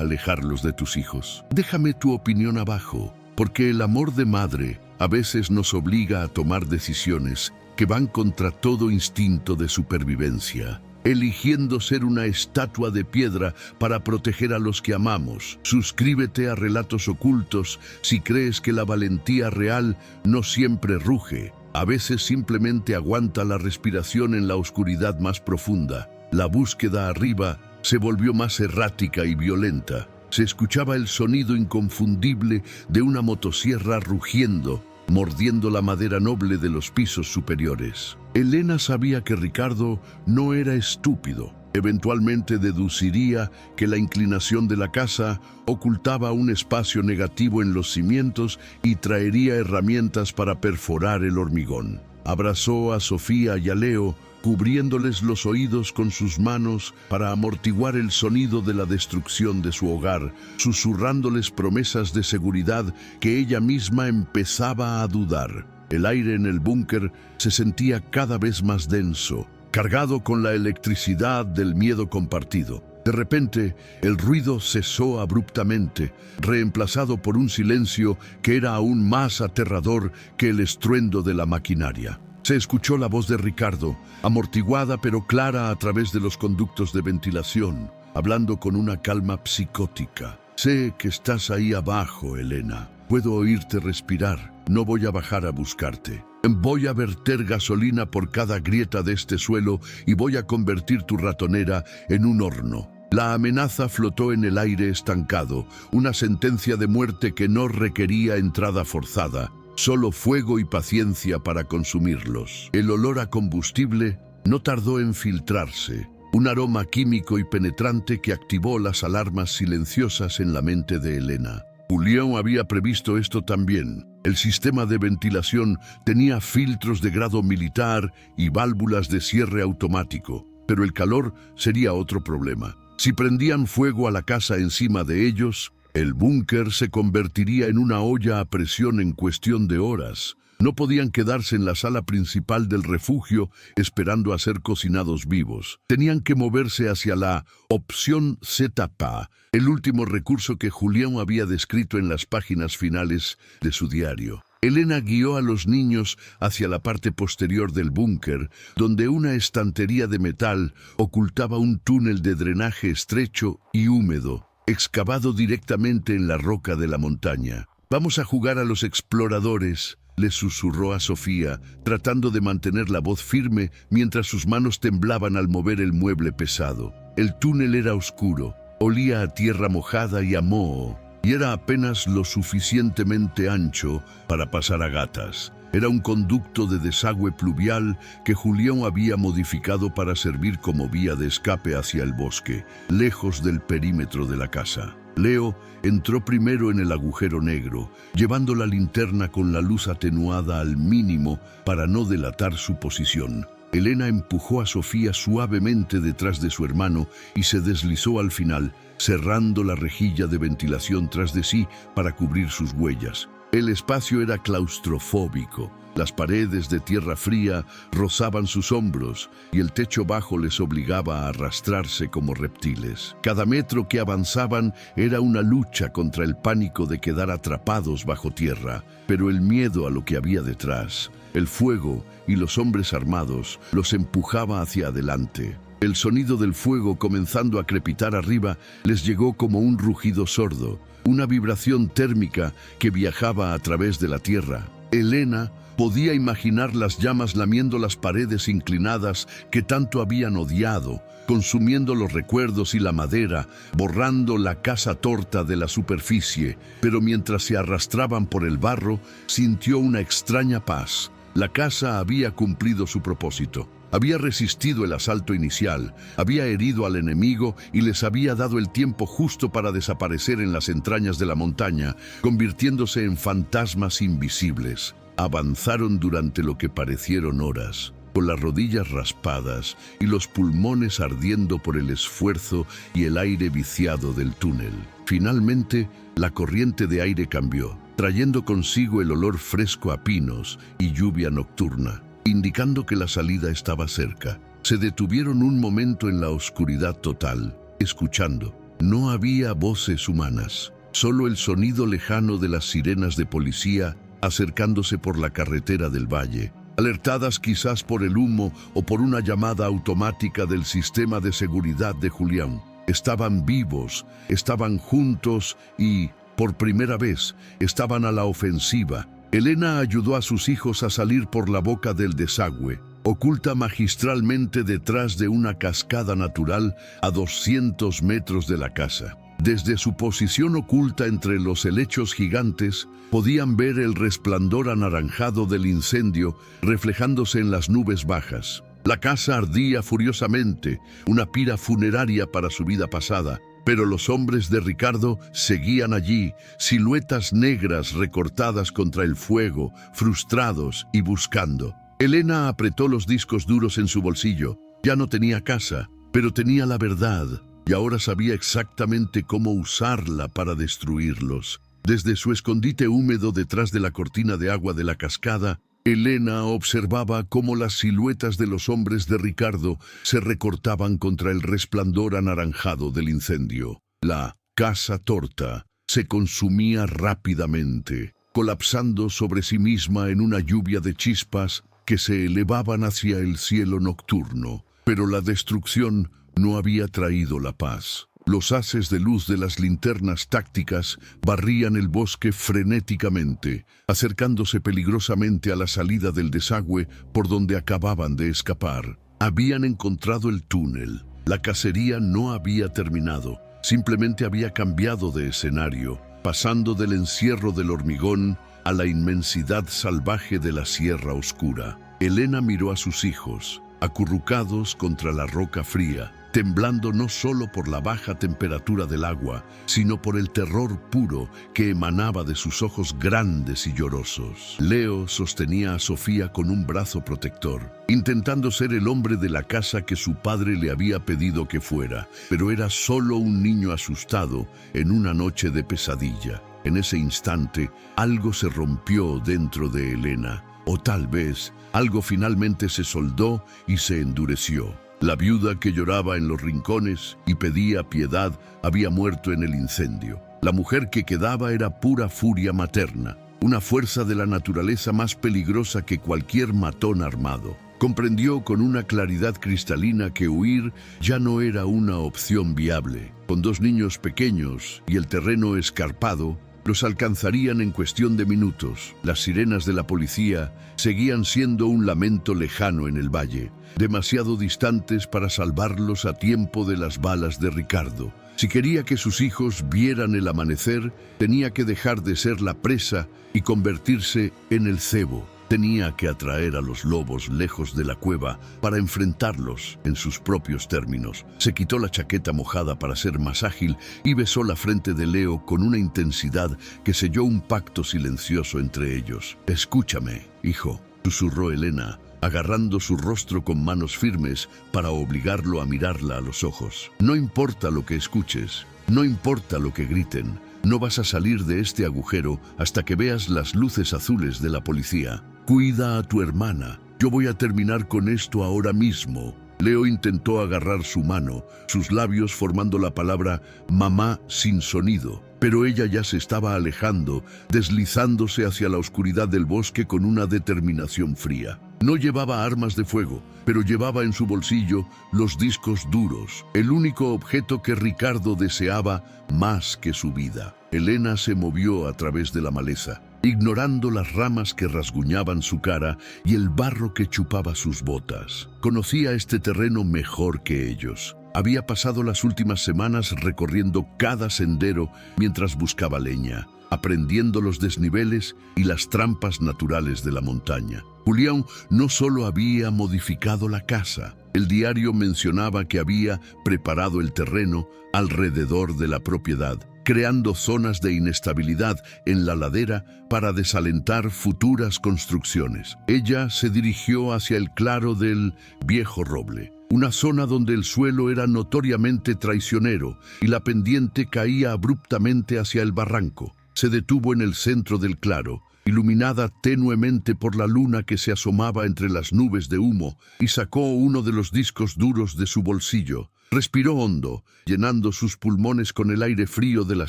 alejarlos de tus hijos? Déjame tu opinión abajo, porque el amor de madre a veces nos obliga a tomar decisiones que van contra todo instinto de supervivencia, eligiendo ser una estatua de piedra para proteger a los que amamos. Suscríbete a Relatos Ocultos si crees que la valentía real no siempre ruge, a veces simplemente aguanta la respiración en la oscuridad más profunda. La búsqueda arriba se volvió más errática y violenta. Se escuchaba el sonido inconfundible de una motosierra rugiendo, mordiendo la madera noble de los pisos superiores. Elena sabía que Ricardo no era estúpido. Eventualmente deduciría que la inclinación de la casa ocultaba un espacio negativo en los cimientos y traería herramientas para perforar el hormigón. Abrazó a Sofía y a Leo, cubriéndoles los oídos con sus manos para amortiguar el sonido de la destrucción de su hogar, susurrándoles promesas de seguridad que ella misma empezaba a dudar. El aire en el búnker se sentía cada vez más denso, cargado con la electricidad del miedo compartido. De repente, el ruido cesó abruptamente, reemplazado por un silencio que era aún más aterrador que el estruendo de la maquinaria. Se escuchó la voz de Ricardo, amortiguada pero clara a través de los conductos de ventilación, hablando con una calma psicótica. Sé que estás ahí abajo, Elena. Puedo oírte respirar. No voy a bajar a buscarte. Voy a verter gasolina por cada grieta de este suelo y voy a convertir tu ratonera en un horno. La amenaza flotó en el aire estancado, una sentencia de muerte que no requería entrada forzada. Solo fuego y paciencia para consumirlos. El olor a combustible no tardó en filtrarse, un aroma químico y penetrante que activó las alarmas silenciosas en la mente de Elena. Julián había previsto esto también. El sistema de ventilación tenía filtros de grado militar y válvulas de cierre automático, pero el calor sería otro problema. Si prendían fuego a la casa encima de ellos, el búnker se convertiría en una olla a presión en cuestión de horas. No podían quedarse en la sala principal del refugio esperando a ser cocinados vivos. Tenían que moverse hacia la opción ZPA, el último recurso que Julián había descrito en las páginas finales de su diario. Elena guió a los niños hacia la parte posterior del búnker, donde una estantería de metal ocultaba un túnel de drenaje estrecho y húmedo, excavado directamente en la roca de la montaña. «Vamos a jugar a los exploradores», le susurró a Sofía, tratando de mantener la voz firme mientras sus manos temblaban al mover el mueble pesado. El túnel era oscuro, olía a tierra mojada y a moho, y era apenas lo suficientemente ancho para pasar a gatas. Era un conducto de desagüe pluvial que Julián había modificado para servir como vía de escape hacia el bosque, lejos del perímetro de la casa. Leo entró primero en el agujero negro, llevando la linterna con la luz atenuada al mínimo para no delatar su posición. Elena empujó a Sofía suavemente detrás de su hermano y se deslizó al final, cerrando la rejilla de ventilación tras de sí para cubrir sus huellas. El espacio era claustrofóbico. Las paredes de tierra fría rozaban sus hombros y el techo bajo les obligaba a arrastrarse como reptiles. Cada metro que avanzaban era una lucha contra el pánico de quedar atrapados bajo tierra, pero el miedo a lo que había detrás, el fuego y los hombres armados, los empujaba hacia adelante. El sonido del fuego comenzando a crepitar arriba les llegó como un rugido sordo, una vibración térmica que viajaba a través de la tierra. Elena podía imaginar las llamas lamiendo las paredes inclinadas que tanto habían odiado, consumiendo los recuerdos y la madera, borrando la casa torta de la superficie, pero mientras se arrastraban por el barro, sintió una extraña paz. La casa había cumplido su propósito. Había resistido el asalto inicial, había herido al enemigo y les había dado el tiempo justo para desaparecer en las entrañas de la montaña, convirtiéndose en fantasmas invisibles. Avanzaron durante lo que parecieron horas, con las rodillas raspadas y los pulmones ardiendo por el esfuerzo y el aire viciado del túnel. Finalmente, la corriente de aire cambió, trayendo consigo el olor fresco a pinos y lluvia nocturna, indicando que la salida estaba cerca. Se detuvieron un momento en la oscuridad total, escuchando. No había voces humanas, solo el sonido lejano de las sirenas de policía acercándose por la carretera del valle, alertadas quizás por el humo o por una llamada automática del sistema de seguridad de Julián. Estaban vivos, estaban juntos y, por primera vez, estaban a la ofensiva. Elena ayudó a sus hijos a salir por la boca del desagüe, oculta magistralmente detrás de una cascada natural a 200 metros de la casa. Desde su posición oculta entre los helechos gigantes, podían ver el resplandor anaranjado del incendio reflejándose en las nubes bajas. La casa ardía furiosamente, una pira funeraria para su vida pasada, pero los hombres de Ricardo seguían allí, siluetas negras recortadas contra el fuego, frustrados y buscando. Elena apretó los discos duros en su bolsillo. Ya no tenía casa, pero tenía la verdad, y ahora sabía exactamente cómo usarla para destruirlos. Desde su escondite húmedo detrás de la cortina de agua de la cascada, Elena observaba cómo las siluetas de los hombres de Ricardo se recortaban contra el resplandor anaranjado del incendio. La casa torta se consumía rápidamente, colapsando sobre sí misma en una lluvia de chispas que se elevaban hacia el cielo nocturno. Pero la destrucción no había traído la paz. Los haces de luz de las linternas tácticas barrían el bosque frenéticamente, acercándose peligrosamente a la salida del desagüe por donde acababan de escapar. Habían encontrado el túnel. La cacería no había terminado, simplemente había cambiado de escenario, pasando del encierro del hormigón a la inmensidad salvaje de la sierra oscura. Elena miró a sus hijos, acurrucados contra la roca fría, temblando no solo por la baja temperatura del agua, sino por el terror puro que emanaba de sus ojos grandes y llorosos. Leo sostenía a Sofía con un brazo protector, intentando ser el hombre de la casa que su padre le había pedido que fuera, pero era solo un niño asustado en una noche de pesadilla. En ese instante, algo se rompió dentro de Elena, o tal vez algo finalmente se soldó y se endureció. La viuda que lloraba en los rincones y pedía piedad había muerto en el incendio. La mujer que quedaba era pura furia materna, una fuerza de la naturaleza más peligrosa que cualquier matón armado. Comprendió con una claridad cristalina que huir ya no era una opción viable. Con 2 niños pequeños y el terreno escarpado, los alcanzarían en cuestión de minutos. Las sirenas de la policía seguían siendo un lamento lejano en el valle, demasiado distantes para salvarlos a tiempo de las balas de Ricardo. Si quería que sus hijos vieran el amanecer, tenía que dejar de ser la presa y convertirse en el cebo. Tenía que atraer a los lobos lejos de la cueva para enfrentarlos en sus propios términos. Se quitó la chaqueta mojada para ser más ágil y besó la frente de Leo con una intensidad que selló un pacto silencioso entre ellos. «Escúchame, hijo», susurró Elena, agarrando su rostro con manos firmes para obligarlo a mirarla a los ojos. «No importa lo que escuches, no importa lo que griten, no vas a salir de este agujero hasta que veas las luces azules de la policía. Cuida a tu hermana. Yo voy a terminar con esto ahora mismo». Leo intentó agarrar su mano, sus labios formando la palabra mamá sin sonido, pero ella ya se estaba alejando, deslizándose hacia la oscuridad del bosque con una determinación fría. No llevaba armas de fuego, pero llevaba en su bolsillo los discos duros, el único objeto que Ricardo deseaba más que su vida. Elena se movió a través de la maleza, ignorando las ramas que rasguñaban su cara y el barro que chupaba sus botas. Conocía este terreno mejor que ellos. Había pasado las últimas semanas recorriendo cada sendero mientras buscaba leña. aprendiendo los desniveles y las trampas naturales de la montaña. Julián no solo había modificado la casa, el diario mencionaba que había preparado el terreno alrededor de la propiedad, creando zonas de inestabilidad en la ladera para desalentar futuras construcciones. Ella se dirigió hacia el claro del Viejo Roble, una zona donde el suelo era notoriamente traicionero y la pendiente caía abruptamente hacia el barranco. Se detuvo en el centro del claro, iluminada tenuemente por la luna que se asomaba entre las nubes de humo, y sacó uno de los discos duros de su bolsillo. Respiró hondo, llenando sus pulmones con el aire frío de la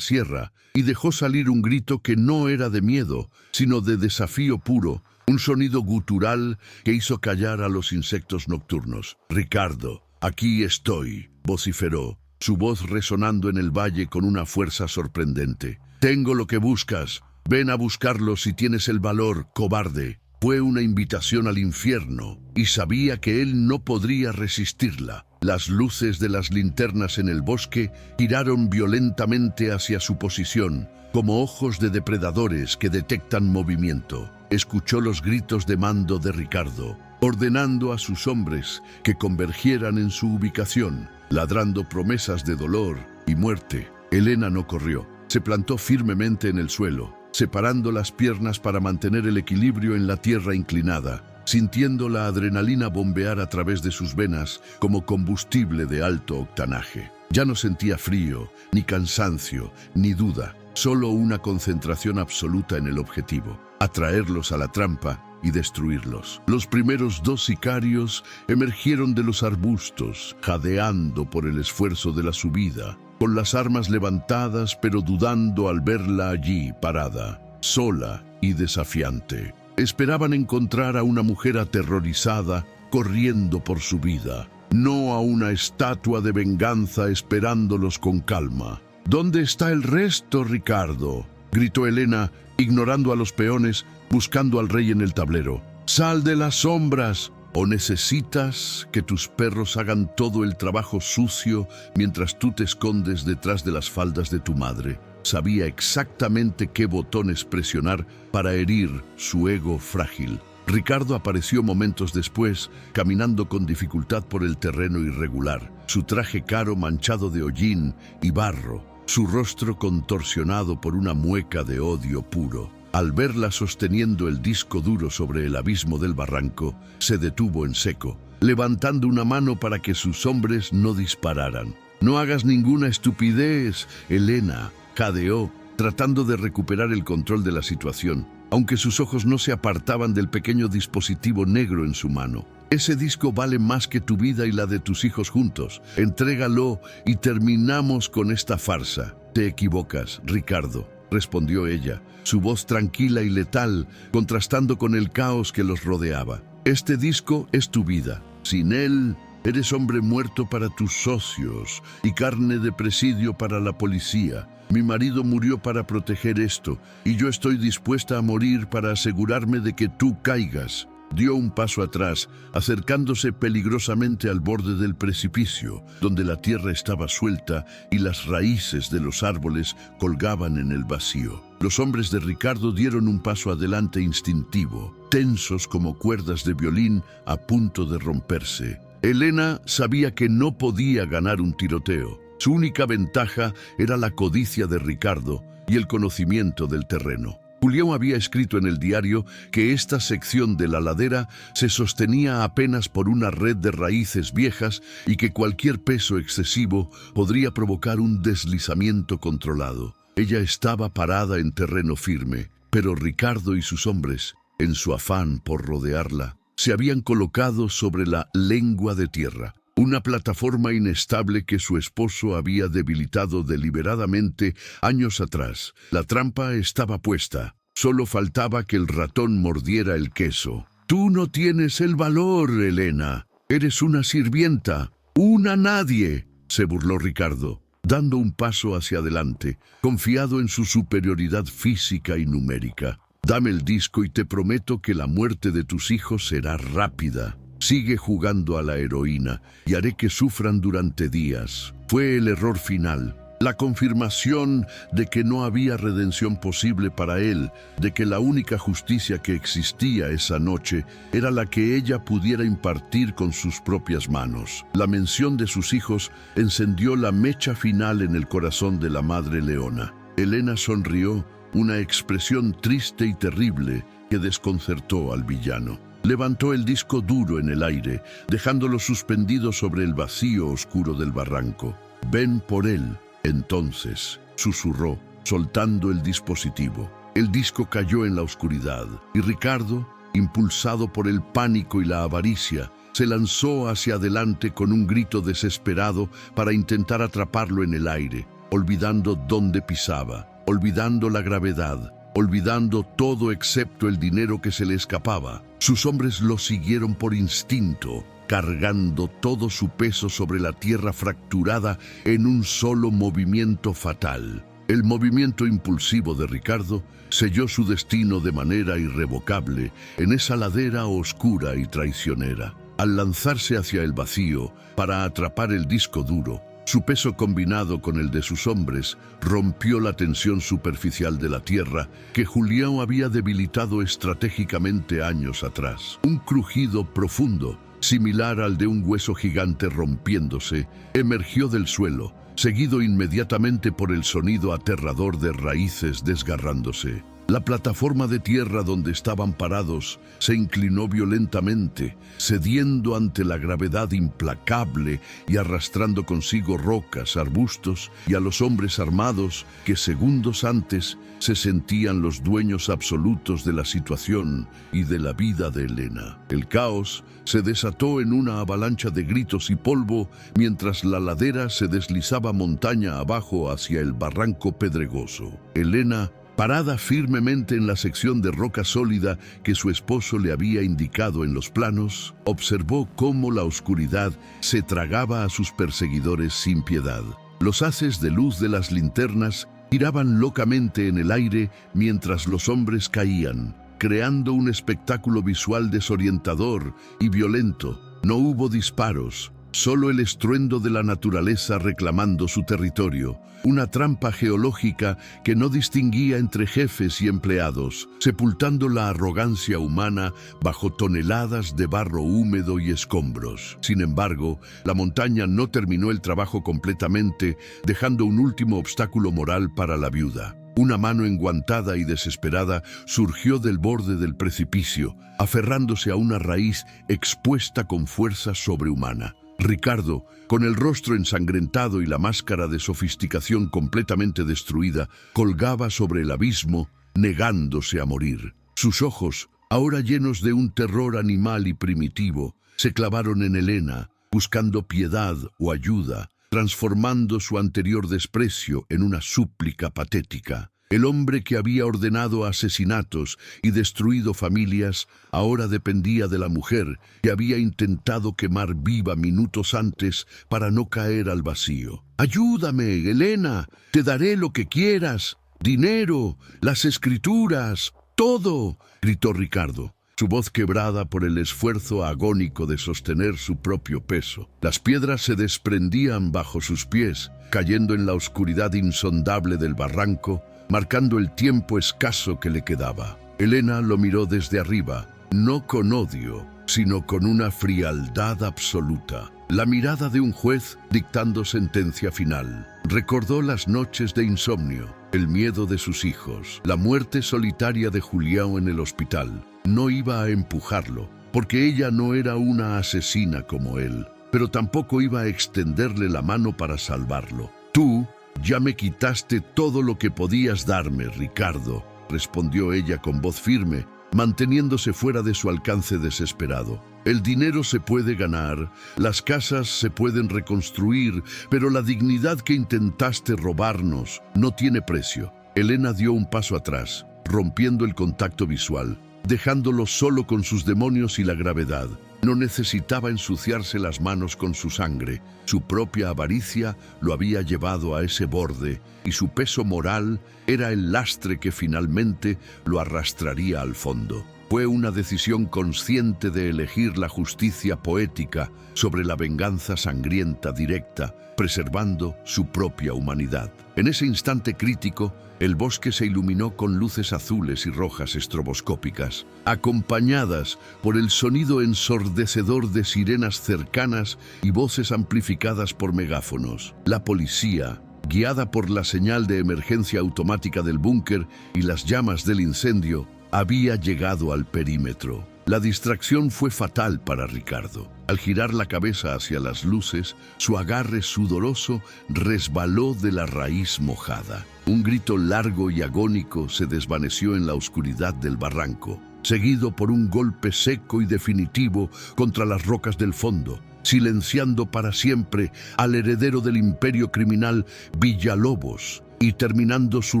sierra, y dejó salir un grito que no era de miedo, sino de desafío puro, un sonido gutural que hizo callar a los insectos nocturnos. «Ricardo, aquí estoy», vociferó, su voz resonando en el valle con una fuerza sorprendente. «Tengo lo que buscas. Ven a buscarlo si tienes el valor, cobarde». Fue una invitación al infierno, y sabía que él no podría resistirla. Las luces de las linternas en el bosque giraron violentamente hacia su posición, como ojos de depredadores que detectan movimiento. Escuchó los gritos de mando de Ricardo, ordenando a sus hombres que convergieran en su ubicación, ladrando promesas de dolor y muerte. Elena no corrió, se plantó firmemente en el suelo, separando las piernas para mantener el equilibrio en la tierra inclinada, sintiendo la adrenalina bombear a través de sus venas como combustible de alto octanaje. Ya no sentía frío, ni cansancio, ni duda, solo una concentración absoluta en el objetivo: atraerlos a la trampa y destruirlos. Los primeros 2 sicarios emergieron de los arbustos, jadeando por el esfuerzo de la subida, con las armas levantadas pero dudando al verla allí parada, sola y desafiante. Esperaban encontrar a una mujer aterrorizada corriendo por su vida, no a una estatua de venganza esperándolos con calma. «¿Dónde está el resto, Ricardo?», gritó Elena, ignorando a los peones, buscando al rey en el tablero. «¡Sal de las sombras! ¿O necesitas que tus perros hagan todo el trabajo sucio mientras tú te escondes detrás de las faldas de tu madre?» Sabía exactamente qué botones presionar para herir su ego frágil. Ricardo apareció momentos después, caminando con dificultad por el terreno irregular, su traje caro manchado de hollín y barro, su rostro contorsionado por una mueca de odio puro. Al verla sosteniendo el disco duro sobre el abismo del barranco, se detuvo en seco, levantando una mano para que sus hombres no dispararan. «No hagas ninguna estupidez, Elena», jadeó, tratando de recuperar el control de la situación, aunque sus ojos no se apartaban del pequeño dispositivo negro en su mano. «Ese disco vale más que tu vida y la de tus hijos juntos. Entrégalo y terminamos con esta farsa». «Te equivocas, Ricardo», respondió ella, su voz tranquila y letal, contrastando con el caos que los rodeaba. «Este disco es tu vida. Sin él, eres hombre muerto para tus socios y carne de presidio para la policía. Mi marido murió para proteger esto, y yo estoy dispuesta a morir para asegurarme de que tú caigas». Dio un paso atrás, acercándose peligrosamente al borde del precipicio, donde la tierra estaba suelta y las raíces de los árboles colgaban en el vacío. Los hombres de Ricardo dieron un paso adelante instintivo, tensos como cuerdas de violín a punto de romperse. Elena sabía que no podía ganar un tiroteo. Su única ventaja era la codicia de Ricardo y el conocimiento del terreno. Julián había escrito en el diario que esta sección de la ladera se sostenía apenas por una red de raíces viejas y que cualquier peso excesivo podría provocar un deslizamiento controlado. Ella estaba parada en terreno firme, pero Ricardo y sus hombres, en su afán por rodearla, se habían colocado sobre la lengua de tierra, una plataforma inestable que su esposo había debilitado deliberadamente años atrás. La trampa estaba puesta, solo faltaba que el ratón mordiera el queso. «Tú no tienes el valor, Elena. Eres una sirvienta, una nadie», se burló Ricardo, dando un paso hacia adelante, confiado en su superioridad física y numérica. «Dame el disco y te prometo que la muerte de tus hijos será rápida. Sigue jugando a la heroína y haré que sufran durante días». Fue el error final, La confirmación de que no había redención posible para él, de que la única justicia que existía esa noche era la que ella pudiera impartir con sus propias manos. La mención de sus hijos encendió la mecha final en el corazón de la madre leona. Elena sonrió, una expresión triste y terrible que desconcertó al villano. Levantó el disco duro en el aire, dejándolo suspendido sobre el vacío oscuro del barranco. «Ven por él». Entonces, susurró, soltando el dispositivo. El disco cayó en la oscuridad y Ricardo, impulsado por el pánico y la avaricia, se lanzó hacia adelante con un grito desesperado para intentar atraparlo en el aire, olvidando dónde pisaba, olvidando la gravedad, olvidando todo excepto el dinero que se le escapaba. Sus hombres lo siguieron por instinto, cargando todo su peso sobre la tierra fracturada en un solo movimiento fatal. El movimiento impulsivo de Ricardo selló su destino de manera irrevocable en esa ladera oscura y traicionera. Al lanzarse hacia el vacío para atrapar el disco duro, su peso combinado con el de sus hombres rompió la tensión superficial de la tierra que Julián había debilitado estratégicamente años atrás. Un crujido profundo, similar al de un hueso gigante rompiéndose, emergió del suelo, seguido inmediatamente por el sonido aterrador de raíces desgarrándose. La plataforma de tierra donde estaban parados se inclinó violentamente, cediendo ante la gravedad implacable y arrastrando consigo rocas, arbustos y a los hombres armados que segundos antes se sentían los dueños absolutos de la situación y de la vida de Elena. El caos se desató en una avalancha de gritos y polvo mientras la ladera se deslizaba montaña abajo hacia el barranco pedregoso. Elena, parada firmemente en la sección de roca sólida que su esposo le había indicado en los planos, observó cómo la oscuridad se tragaba a sus perseguidores sin piedad. Los haces de luz de las linternas giraban locamente en el aire mientras los hombres caían, creando un espectáculo visual desorientador y violento. No hubo disparos, solo el estruendo de la naturaleza reclamando su territorio, una trampa geológica que no distinguía entre jefes y empleados, sepultando la arrogancia humana bajo toneladas de barro húmedo y escombros. Sin embargo, la montaña no terminó el trabajo completamente, dejando un último obstáculo moral para la viuda. Una mano enguantada y desesperada surgió del borde del precipicio, aferrándose a una raíz expuesta con fuerza sobrehumana. Ricardo, con el rostro ensangrentado y la máscara de sofisticación completamente destruida, colgaba sobre el abismo, negándose a morir. Sus ojos, ahora llenos de un terror animal y primitivo, se clavaron en Elena, buscando piedad o ayuda, transformando su anterior desprecio en una súplica patética. El hombre que había ordenado asesinatos y destruido familias ahora dependía de la mujer que había intentado quemar viva minutos antes para no caer al vacío. «Ayúdame, Elena, te daré lo que quieras, dinero, las escrituras, todo», gritó Ricardo, su voz quebrada por el esfuerzo agónico de sostener su propio peso. Las piedras se desprendían bajo sus pies, cayendo en la oscuridad insondable del barranco, marcando el tiempo escaso que le quedaba. Elena lo miró desde arriba, no con odio, sino con una frialdad absoluta. La mirada de un juez dictando sentencia final. Recordó las noches de insomnio, el miedo de sus hijos, la muerte solitaria de Julián en el hospital. No iba a empujarlo, porque ella no era una asesina como él, pero tampoco iba a extenderle la mano para salvarlo. «Tú ya me quitaste todo lo que podías darme, Ricardo», respondió ella con voz firme, manteniéndose fuera de su alcance desesperado. «El dinero se puede ganar, las casas se pueden reconstruir, pero la dignidad que intentaste robarnos no tiene precio». Elena dio un paso atrás, rompiendo el contacto visual, dejándolo solo con sus demonios y la gravedad. No necesitaba ensuciarse las manos con su sangre. Su propia avaricia lo había llevado a ese borde y su peso moral era el lastre que finalmente lo arrastraría al fondo. Fue una decisión consciente de elegir la justicia poética sobre la venganza sangrienta directa, preservando su propia humanidad. En ese instante crítico, el bosque se iluminó con luces azules y rojas estroboscópicas, acompañadas por el sonido ensordecedor de sirenas cercanas y voces amplificadas por megáfonos. La policía, guiada por la señal de emergencia automática del búnker y las llamas del incendio, había llegado al perímetro. La distracción fue fatal para Ricardo. Al girar la cabeza hacia las luces, su agarre sudoroso resbaló de la raíz mojada. Un grito largo y agónico se desvaneció en la oscuridad del barranco, seguido por un golpe seco y definitivo contra las rocas del fondo, silenciando para siempre al heredero del imperio criminal Villalobos y terminando su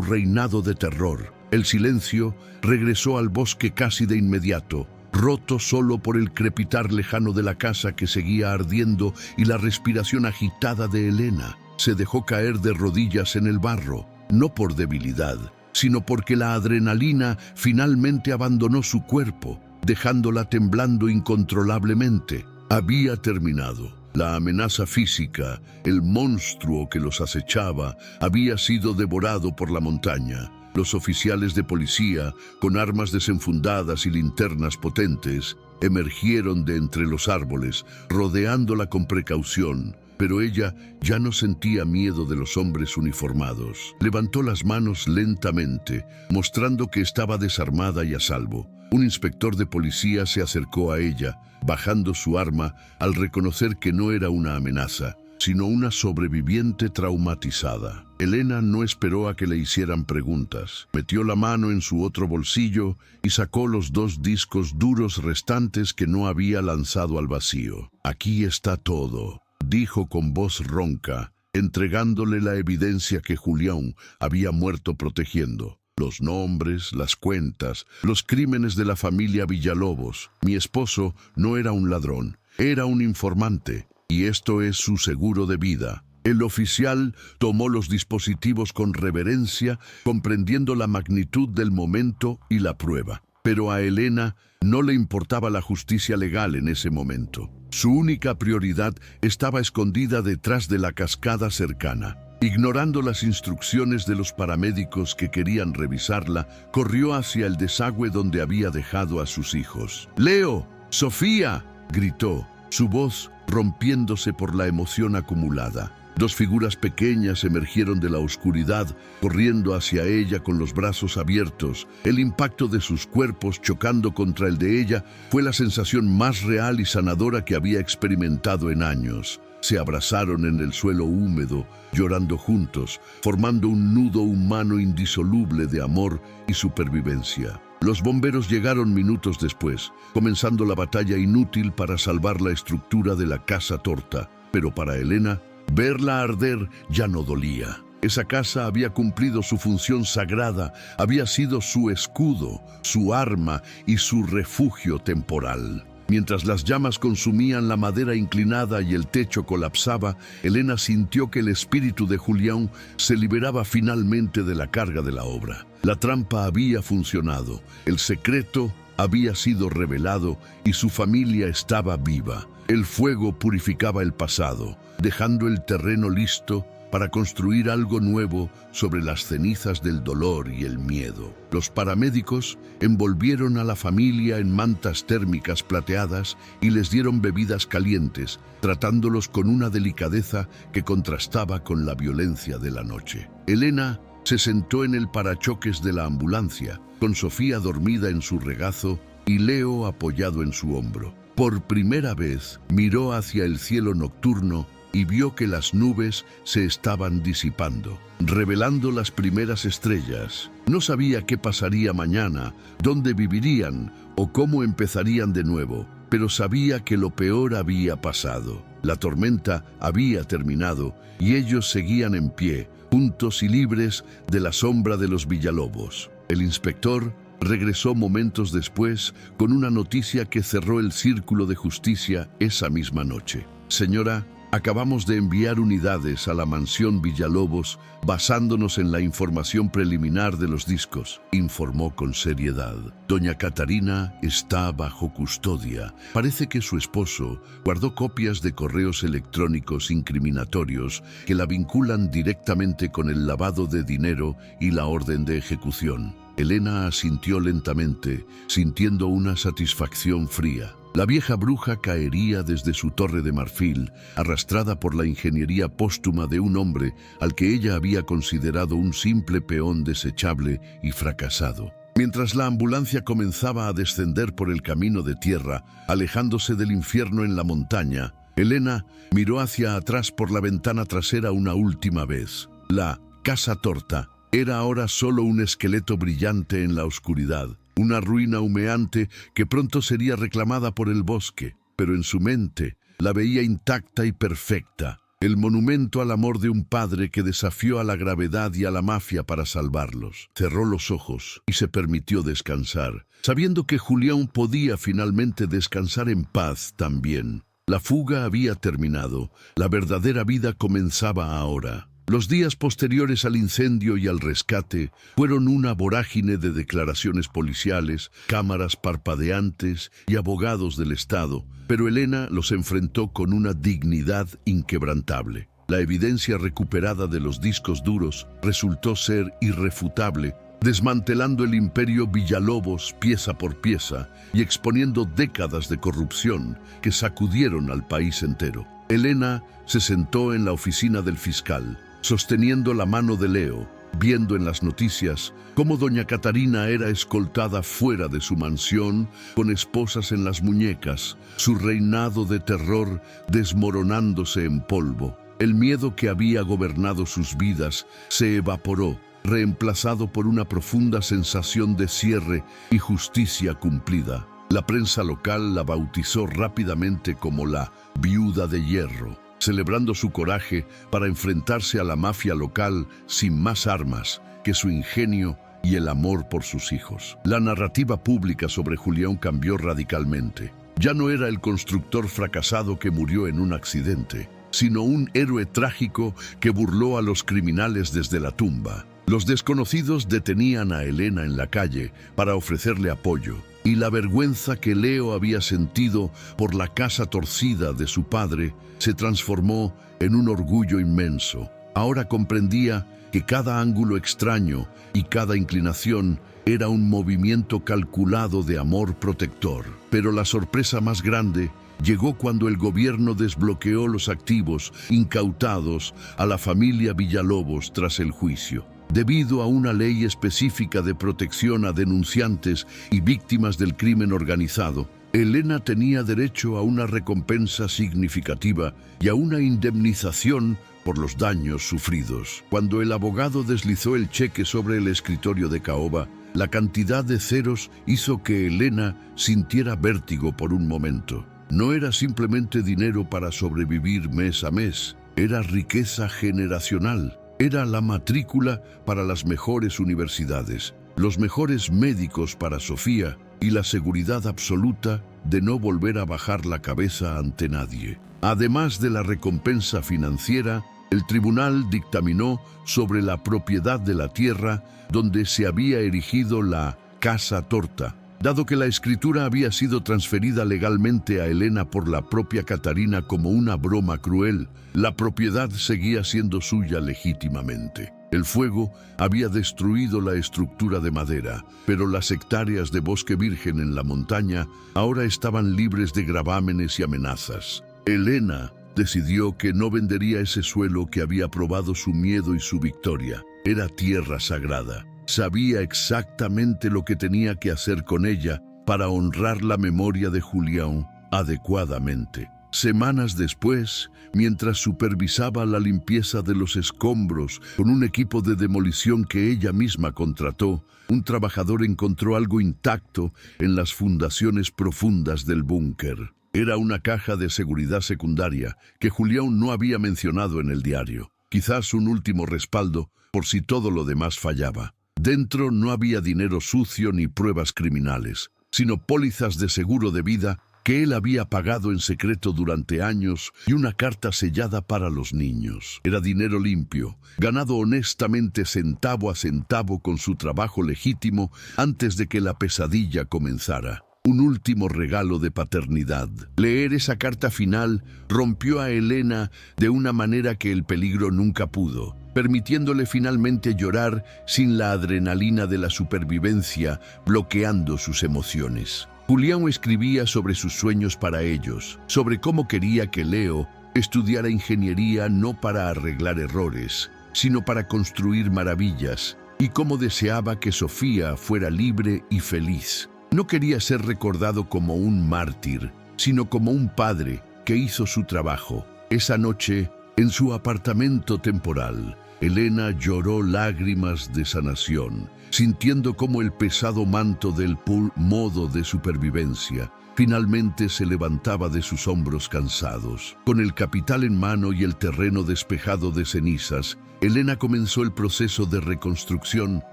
reinado de terror. El silencio regresó al bosque casi de inmediato, roto solo por el crepitar lejano de la casa que seguía ardiendo y la respiración agitada de Elena. Se dejó caer de rodillas en el barro, no por debilidad, sino porque la adrenalina finalmente abandonó su cuerpo, dejándola temblando incontrolablemente. Había terminado. La amenaza física, el monstruo que los acechaba, había sido devorado por la montaña. Los oficiales de policía, con armas desenfundadas y linternas potentes, emergieron de entre los árboles, rodeándola con precaución, pero ella ya no sentía miedo de los hombres uniformados. Levantó las manos lentamente, mostrando que estaba desarmada y a salvo. Un inspector de policía se acercó a ella, bajando su arma al reconocer que no era una amenaza, sino una sobreviviente traumatizada. Elena no esperó a que le hicieran preguntas. Metió la mano en su otro bolsillo y sacó los 2 discos duros restantes que no había lanzado al vacío. «Aquí está todo», dijo con voz ronca, entregándole la evidencia que Julián había muerto protegiendo. Los nombres, las cuentas, los crímenes de la familia Villalobos. Mi esposo no era un ladrón, era un informante, y esto es su seguro de vida. El oficial tomó los dispositivos con reverencia, comprendiendo la magnitud del momento y la prueba. Pero a Elena no le importaba la justicia legal en ese momento. Su única prioridad estaba escondida detrás de la cascada cercana. Ignorando las instrucciones de los paramédicos que querían revisarla, corrió hacia el desagüe donde había dejado a sus hijos. «¡Leo! ¡Sofía!», gritó, su voz rompiéndose por la emoción acumulada. 2 figuras pequeñas emergieron de la oscuridad, corriendo hacia ella con los brazos abiertos. El impacto de sus cuerpos chocando contra el de ella fue la sensación más real y sanadora que había experimentado en años. Se abrazaron en el suelo húmedo, llorando juntos, formando un nudo humano indisoluble de amor y supervivencia. Los bomberos llegaron minutos después, comenzando la batalla inútil para salvar la estructura de la casa torta. Pero para Elena, verla arder ya no dolía. Esa casa había cumplido su función sagrada, había sido su escudo, su arma y su refugio temporal. Mientras las llamas consumían la madera inclinada y el techo colapsaba, Elena sintió que el espíritu de Julián se liberaba finalmente de la carga de la obra. La trampa había funcionado, el secreto había sido revelado y su familia estaba viva. El fuego purificaba el pasado, dejando el terreno listo para construir algo nuevo sobre las cenizas del dolor y el miedo. Los paramédicos envolvieron a la familia en mantas térmicas plateadas y les dieron bebidas calientes, tratándolos con una delicadeza que contrastaba con la violencia de la noche. Elena se sentó en el parachoques de la ambulancia, con Sofía dormida en su regazo y Leo apoyado en su hombro. Por primera vez miró hacia el cielo nocturno y vio que las nubes se estaban disipando, revelando las primeras estrellas. No sabía qué pasaría mañana, dónde vivirían o cómo empezarían de nuevo, pero sabía que lo peor había pasado. La tormenta había terminado y ellos seguían en pie, juntos y libres de la sombra de los Villalobos. El inspector regresó momentos después con una noticia que cerró el círculo de justicia esa misma noche. «Señora, Acabamos de enviar unidades a la mansión Villalobos basándonos en la información preliminar de los discos, informó con seriedad. Doña Catarina está bajo custodia. Parece que su esposo guardó copias de correos electrónicos incriminatorios que la vinculan directamente con el lavado de dinero y la orden de ejecución. Elena asintió lentamente, sintiendo una satisfacción fría. La vieja bruja caería desde su torre de marfil, arrastrada por la ingeniería póstuma de un hombre al que ella había considerado un simple peón desechable y fracasado. Mientras la ambulancia comenzaba a descender por el camino de tierra, alejándose del infierno en la montaña, Elena miró hacia atrás por la ventana trasera una última vez. La casa torta era ahora solo un esqueleto brillante en la oscuridad, una ruina humeante que pronto sería reclamada por el bosque, pero en su mente la veía intacta y perfecta, el monumento al amor de un padre que desafió a la gravedad y a la mafia para salvarlos. Cerró los ojos y se permitió descansar, sabiendo que Julián podía finalmente descansar en paz también. La fuga había terminado, la verdadera vida comenzaba ahora. Los días posteriores al incendio y al rescate fueron una vorágine de declaraciones policiales, cámaras parpadeantes y abogados del Estado, pero Elena los enfrentó con una dignidad inquebrantable. La evidencia recuperada de los discos duros resultó ser irrefutable, desmantelando el imperio Villalobos pieza por pieza y exponiendo décadas de corrupción que sacudieron al país entero. Elena se sentó en la oficina del fiscal, sosteniendo la mano de Leo, viendo en las noticias cómo doña Catarina era escoltada fuera de su mansión con esposas en las muñecas, su reinado de terror desmoronándose en polvo. El miedo que había gobernado sus vidas se evaporó, reemplazado por una profunda sensación de cierre y justicia cumplida. La prensa local la bautizó rápidamente como la Viuda de Hierro, celebrando su coraje para enfrentarse a la mafia local sin más armas que su ingenio y el amor por sus hijos. La narrativa pública sobre Julián cambió radicalmente. Ya no era el constructor fracasado que murió en un accidente, sino un héroe trágico que burló a los criminales desde la tumba. Los desconocidos detenían a Elena en la calle para ofrecerle apoyo, y la vergüenza que Leo había sentido por la casa torcida de su padre se transformó en un orgullo inmenso. Ahora comprendía que cada ángulo extraño y cada inclinación era un movimiento calculado de amor protector. Pero la sorpresa más grande llegó cuando el gobierno desbloqueó los activos incautados a la familia Villalobos tras el juicio. Debido a una ley específica de protección a denunciantes y víctimas del crimen organizado, Elena tenía derecho a una recompensa significativa y a una indemnización por los daños sufridos. Cuando el abogado deslizó el cheque sobre el escritorio de Caoba, la cantidad de ceros hizo que Elena sintiera vértigo por un momento. No era simplemente dinero para sobrevivir mes a mes, era riqueza generacional. Era la matrícula para las mejores universidades, los mejores médicos para Sofía y la seguridad absoluta de no volver a bajar la cabeza ante nadie. Además de la recompensa financiera, el tribunal dictaminó sobre la propiedad de la tierra donde se había erigido la Casa Torta. Dado que la escritura había sido transferida legalmente a Elena por la propia Catarina como una broma cruel, la propiedad seguía siendo suya legítimamente. El fuego había destruido la estructura de madera, pero las hectáreas de bosque virgen en la montaña ahora estaban libres de gravámenes y amenazas. Elena decidió que no vendería ese suelo que había probado su miedo y su victoria. Era tierra sagrada. Sabía exactamente lo que tenía que hacer con ella para honrar la memoria de Julián adecuadamente. Semanas después, mientras supervisaba la limpieza de los escombros con un equipo de demolición que ella misma contrató, un trabajador encontró algo intacto en las fundaciones profundas del búnker. Era una caja de seguridad secundaria que Julián no había mencionado en el diario. Quizás un último respaldo por si todo lo demás fallaba. Dentro no había dinero sucio ni pruebas criminales, sino pólizas de seguro de vida que él había pagado en secreto durante años y una carta sellada para los niños. Era dinero limpio, ganado honestamente centavo a centavo con su trabajo legítimo antes de que la pesadilla comenzara. Un último regalo de paternidad. Leer esa carta final rompió a Elena de una manera que el peligro nunca pudo, permitiéndole finalmente llorar sin la adrenalina de la supervivencia bloqueando sus emociones. Julián escribía sobre sus sueños para ellos, sobre cómo quería que Leo estudiara ingeniería no para arreglar errores, sino para construir maravillas, y cómo deseaba que Sofía fuera libre y feliz. No quería ser recordado como un mártir, sino como un padre que hizo su trabajo. Esa noche, en su apartamento temporal, Elena lloró lágrimas de sanación, sintiendo cómo el pesado manto del modo de supervivencia finalmente se levantaba de sus hombros cansados. Con el capital en mano y el terreno despejado de cenizas, Elena comenzó el proceso de reconstrucción,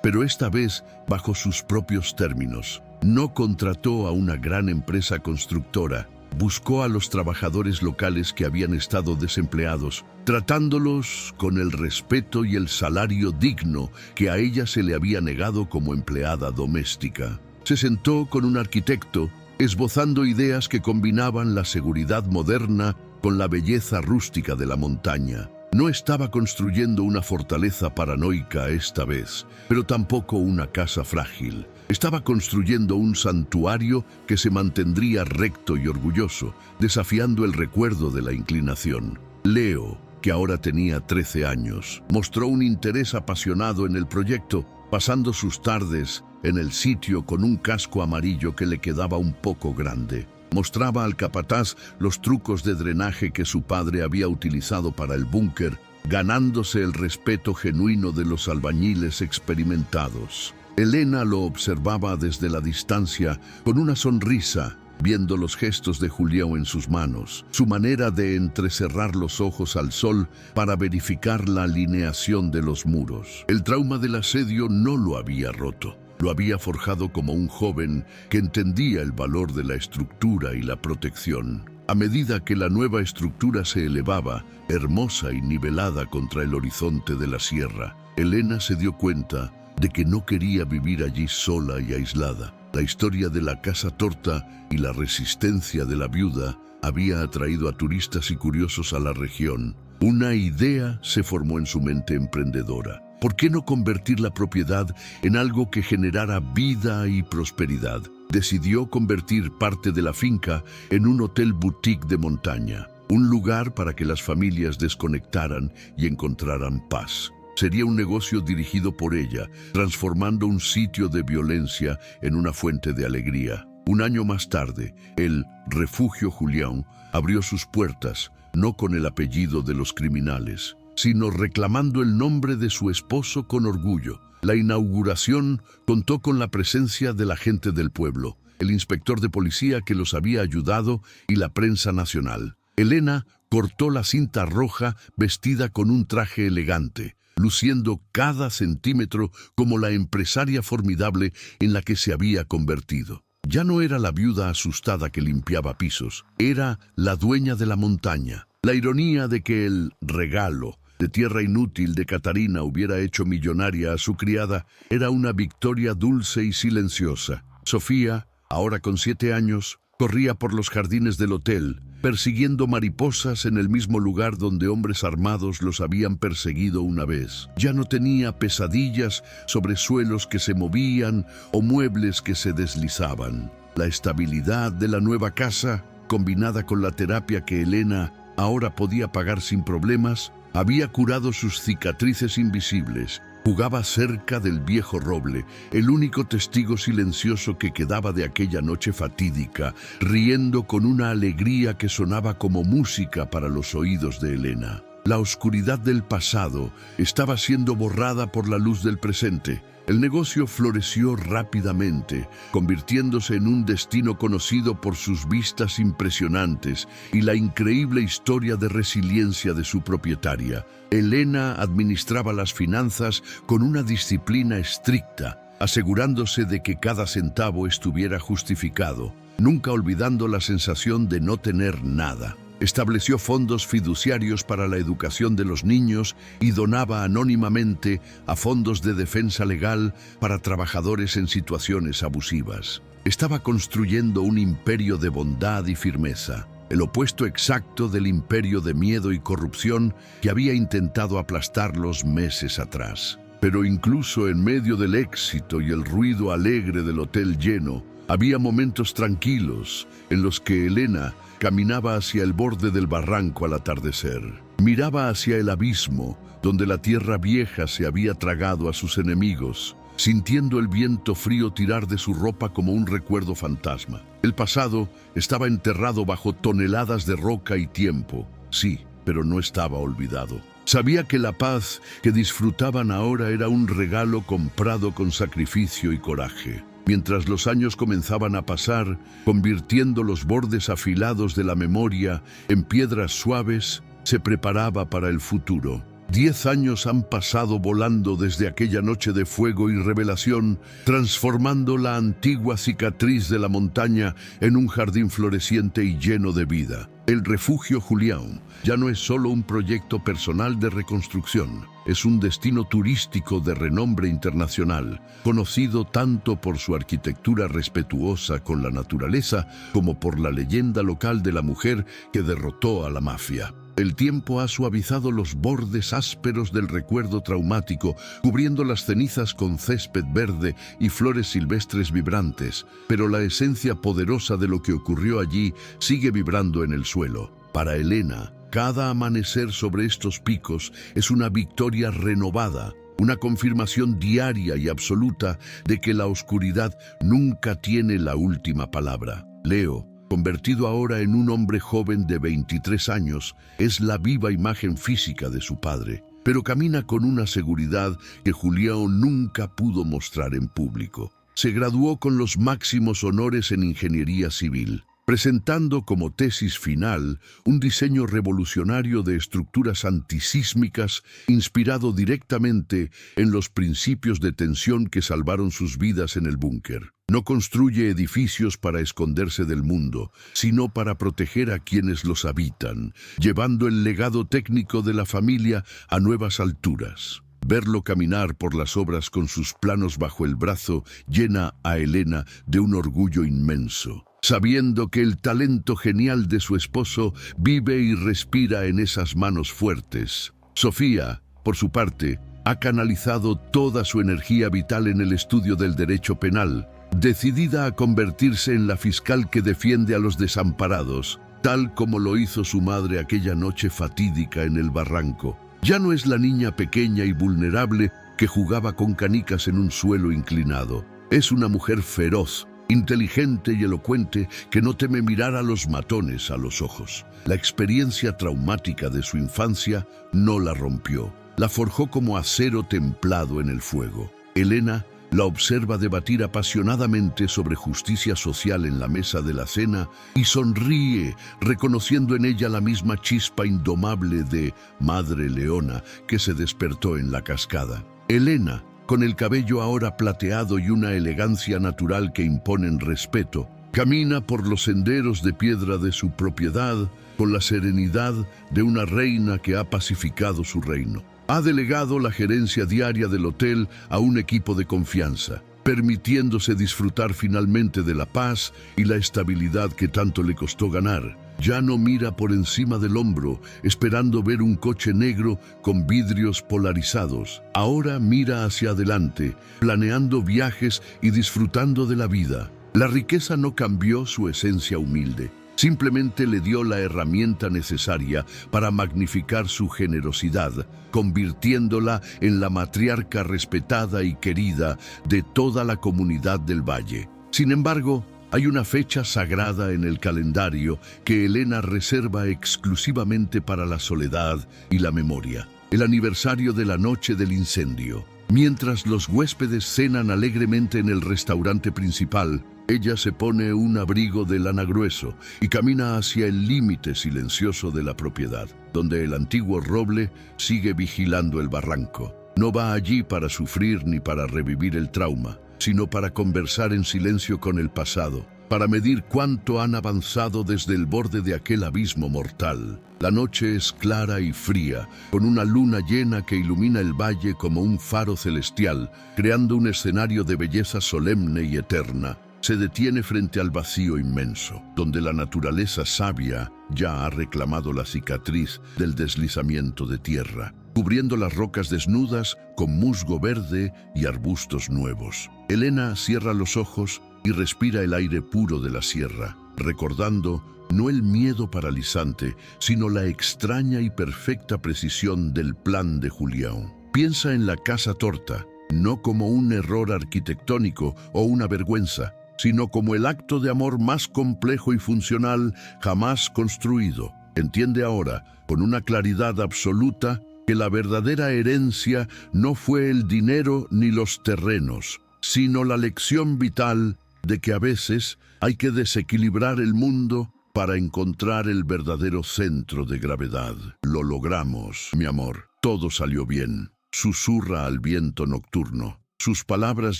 pero esta vez bajo sus propios términos. No contrató a una gran empresa constructora. Buscó a los trabajadores locales que habían estado desempleados, tratándolos con el respeto y el salario digno que a ella se le había negado como empleada doméstica. Se sentó con un arquitecto, esbozando ideas que combinaban la seguridad moderna con la belleza rústica de la montaña. No estaba construyendo una fortaleza paranoica esta vez, pero tampoco una casa frágil. Estaba construyendo un santuario que se mantendría recto y orgulloso, desafiando el recuerdo de la inclinación. Leo, que ahora tenía 13 años, mostró un interés apasionado en el proyecto, pasando sus tardes en el sitio con un casco amarillo que le quedaba un poco grande. Mostraba al capataz los trucos de drenaje que su padre había utilizado para el búnker, ganándose el respeto genuino de los albañiles experimentados. Elena lo observaba desde la distancia con una sonrisa, viendo los gestos de Julián en sus manos, su manera de entrecerrar los ojos al sol para verificar la alineación de los muros. El trauma del asedio no lo había roto. Lo había forjado como un joven que entendía el valor de la estructura y la protección. A medida que la nueva estructura se elevaba, hermosa y nivelada contra el horizonte de la sierra, Elena se dio cuenta de que no quería vivir allí sola y aislada. La historia de la casa torta y la resistencia de la viuda había atraído a turistas y curiosos a la región. Una idea se formó en su mente emprendedora. ¿Por qué no convertir la propiedad en algo que generara vida y prosperidad? Decidió convertir parte de la finca en un hotel boutique de montaña, un lugar para que las familias desconectaran y encontraran paz. Sería un negocio dirigido por ella, transformando un sitio de violencia en una fuente de alegría. Un año más tarde, el Refugio Julián abrió sus puertas, no con el apellido de los criminales, sino reclamando el nombre de su esposo con orgullo. La inauguración contó con la presencia de la gente del pueblo, el inspector de policía que los había ayudado y la prensa nacional. Elena cortó la cinta roja vestida con un traje elegante, luciendo cada centímetro como la empresaria formidable en la que se había convertido. Ya no era la viuda asustada que limpiaba pisos, era la dueña de la montaña. La ironía de que el regalo de tierra inútil de Catarina hubiera hecho millonaria a su criada era una victoria dulce y silenciosa. Sofía, ahora con 7 años, corría por los jardines del hotel, persiguiendo mariposas en el mismo lugar donde hombres armados los habían perseguido una vez. Ya no tenía pesadillas sobre suelos que se movían o muebles que se deslizaban. La estabilidad de la nueva casa, combinada con la terapia que Elena ahora podía pagar sin problemas, había curado sus cicatrices invisibles. Jugaba cerca del viejo roble, el único testigo silencioso que quedaba de aquella noche fatídica, riendo con una alegría que sonaba como música para los oídos de Elena. La oscuridad del pasado estaba siendo borrada por la luz del presente. El negocio floreció rápidamente, convirtiéndose en un destino conocido por sus vistas impresionantes y la increíble historia de resiliencia de su propietaria. Elena administraba las finanzas con una disciplina estricta, asegurándose de que cada centavo estuviera justificado. nunca olvidando la sensación de no tener nada. Estableció fondos fiduciarios para la educación de los niños y donaba anónimamente a fondos de defensa legal para trabajadores en situaciones abusivas. Estaba construyendo un imperio de bondad y firmeza, el opuesto exacto del imperio de miedo y corrupción que había intentado aplastarlos meses atrás. Pero incluso en medio del éxito y el ruido alegre del hotel lleno, había momentos tranquilos en los que Elena caminaba hacia el borde del barranco al atardecer. Miraba hacia el abismo, donde la tierra vieja se había tragado a sus enemigos, sintiendo el viento frío tirar de su ropa como un recuerdo fantasma. El pasado estaba enterrado bajo toneladas de roca y tiempo, sí, pero no estaba olvidado. Sabía que la paz que disfrutaban ahora era un regalo comprado con sacrificio y coraje. Mientras los años comenzaban a pasar, convirtiendo los bordes afilados de la memoria en piedras suaves, se preparaba para el futuro. 10 años han pasado volando desde aquella noche de fuego y revelación, transformando la antigua cicatriz de la montaña en un jardín floreciente y lleno de vida. El refugio Julián ya no es solo un proyecto personal de reconstrucción, es un destino turístico de renombre internacional, conocido tanto por su arquitectura respetuosa con la naturaleza como por la leyenda local de la mujer que derrotó a la mafia. El tiempo ha suavizado los bordes ásperos del recuerdo traumático, cubriendo las cenizas con césped verde y flores silvestres vibrantes, pero la esencia poderosa de lo que ocurrió allí sigue vibrando en el suelo. Para Elena, cada amanecer sobre estos picos es una victoria renovada, una confirmación diaria y absoluta de que la oscuridad nunca tiene la última palabra. Leo, convertido ahora en un hombre joven de 23 años, es la viva imagen física de su padre, pero camina con una seguridad que Julián nunca pudo mostrar en público. Se graduó con los máximos honores en ingeniería civil, presentando como tesis final un diseño revolucionario de estructuras antisísmicas inspirado directamente en los principios de tensión que salvaron sus vidas en el búnker. No construye edificios para esconderse del mundo, sino para proteger a quienes los habitan, llevando el legado técnico de la familia a nuevas alturas. Verlo caminar por las obras con sus planos bajo el brazo llena a Elena de un orgullo inmenso, sabiendo que el talento genial de su esposo vive y respira en esas manos fuertes. Sofía, por su parte, ha canalizado toda su energía vital en el estudio del derecho penal, decidida a convertirse en la fiscal que defiende a los desamparados, tal como lo hizo su madre aquella noche fatídica en el barranco. Ya no es la niña pequeña y vulnerable que jugaba con canicas en un suelo inclinado. Es una mujer feroz, inteligente y elocuente que no teme mirar a los matones a los ojos. La experiencia traumática de su infancia no la rompió, la forjó como acero templado en el fuego. Elena la observa debatir apasionadamente sobre justicia social en la mesa de la cena y sonríe, reconociendo en ella la misma chispa indomable de Madre Leona que se despertó en la cascada. Elena, con el cabello ahora plateado y una elegancia natural que imponen respeto, camina por los senderos de piedra de su propiedad con la serenidad de una reina que ha pacificado su reino. Ha delegado la gerencia diaria del hotel a un equipo de confianza, permitiéndose disfrutar finalmente de la paz y la estabilidad que tanto le costó ganar. Ya no mira por encima del hombro, esperando ver un coche negro con vidrios polarizados. Ahora mira hacia adelante, planeando viajes y disfrutando de la vida. La riqueza no cambió su esencia humilde. Simplemente le dio la herramienta necesaria para magnificar su generosidad, convirtiéndola en la matriarca respetada y querida de toda la comunidad del valle. Sin embargo, hay una fecha sagrada en el calendario que Elena reserva exclusivamente para la soledad y la memoria: el aniversario de la noche del incendio. Mientras los huéspedes cenan alegremente en el restaurante principal, ella se pone un abrigo de lana grueso y camina hacia el límite silencioso de la propiedad, donde el antiguo roble sigue vigilando el barranco. No va allí para sufrir ni para revivir el trauma, sino para conversar en silencio con el pasado, para medir cuánto han avanzado desde el borde de aquel abismo mortal. La noche es clara y fría, con una luna llena que ilumina el valle como un faro celestial, creando un escenario de belleza solemne y eterna. Se detiene frente al vacío inmenso, donde la naturaleza sabia ya ha reclamado la cicatriz del deslizamiento de tierra, cubriendo las rocas desnudas con musgo verde y arbustos nuevos. Elena cierra los ojos y respira el aire puro de la sierra, recordando no el miedo paralizante, sino la extraña y perfecta precisión del plan de Julián. Piensa en la casa torta, no como un error arquitectónico o una vergüenza, sino como el acto de amor más complejo y funcional jamás construido. Entiende ahora, con una claridad absoluta, que la verdadera herencia no fue el dinero ni los terrenos, sino la lección vital de que a veces hay que desequilibrar el mundo para encontrar el verdadero centro de gravedad. Lo logramos, mi amor. Todo salió bien. Susurra al viento nocturno, sus palabras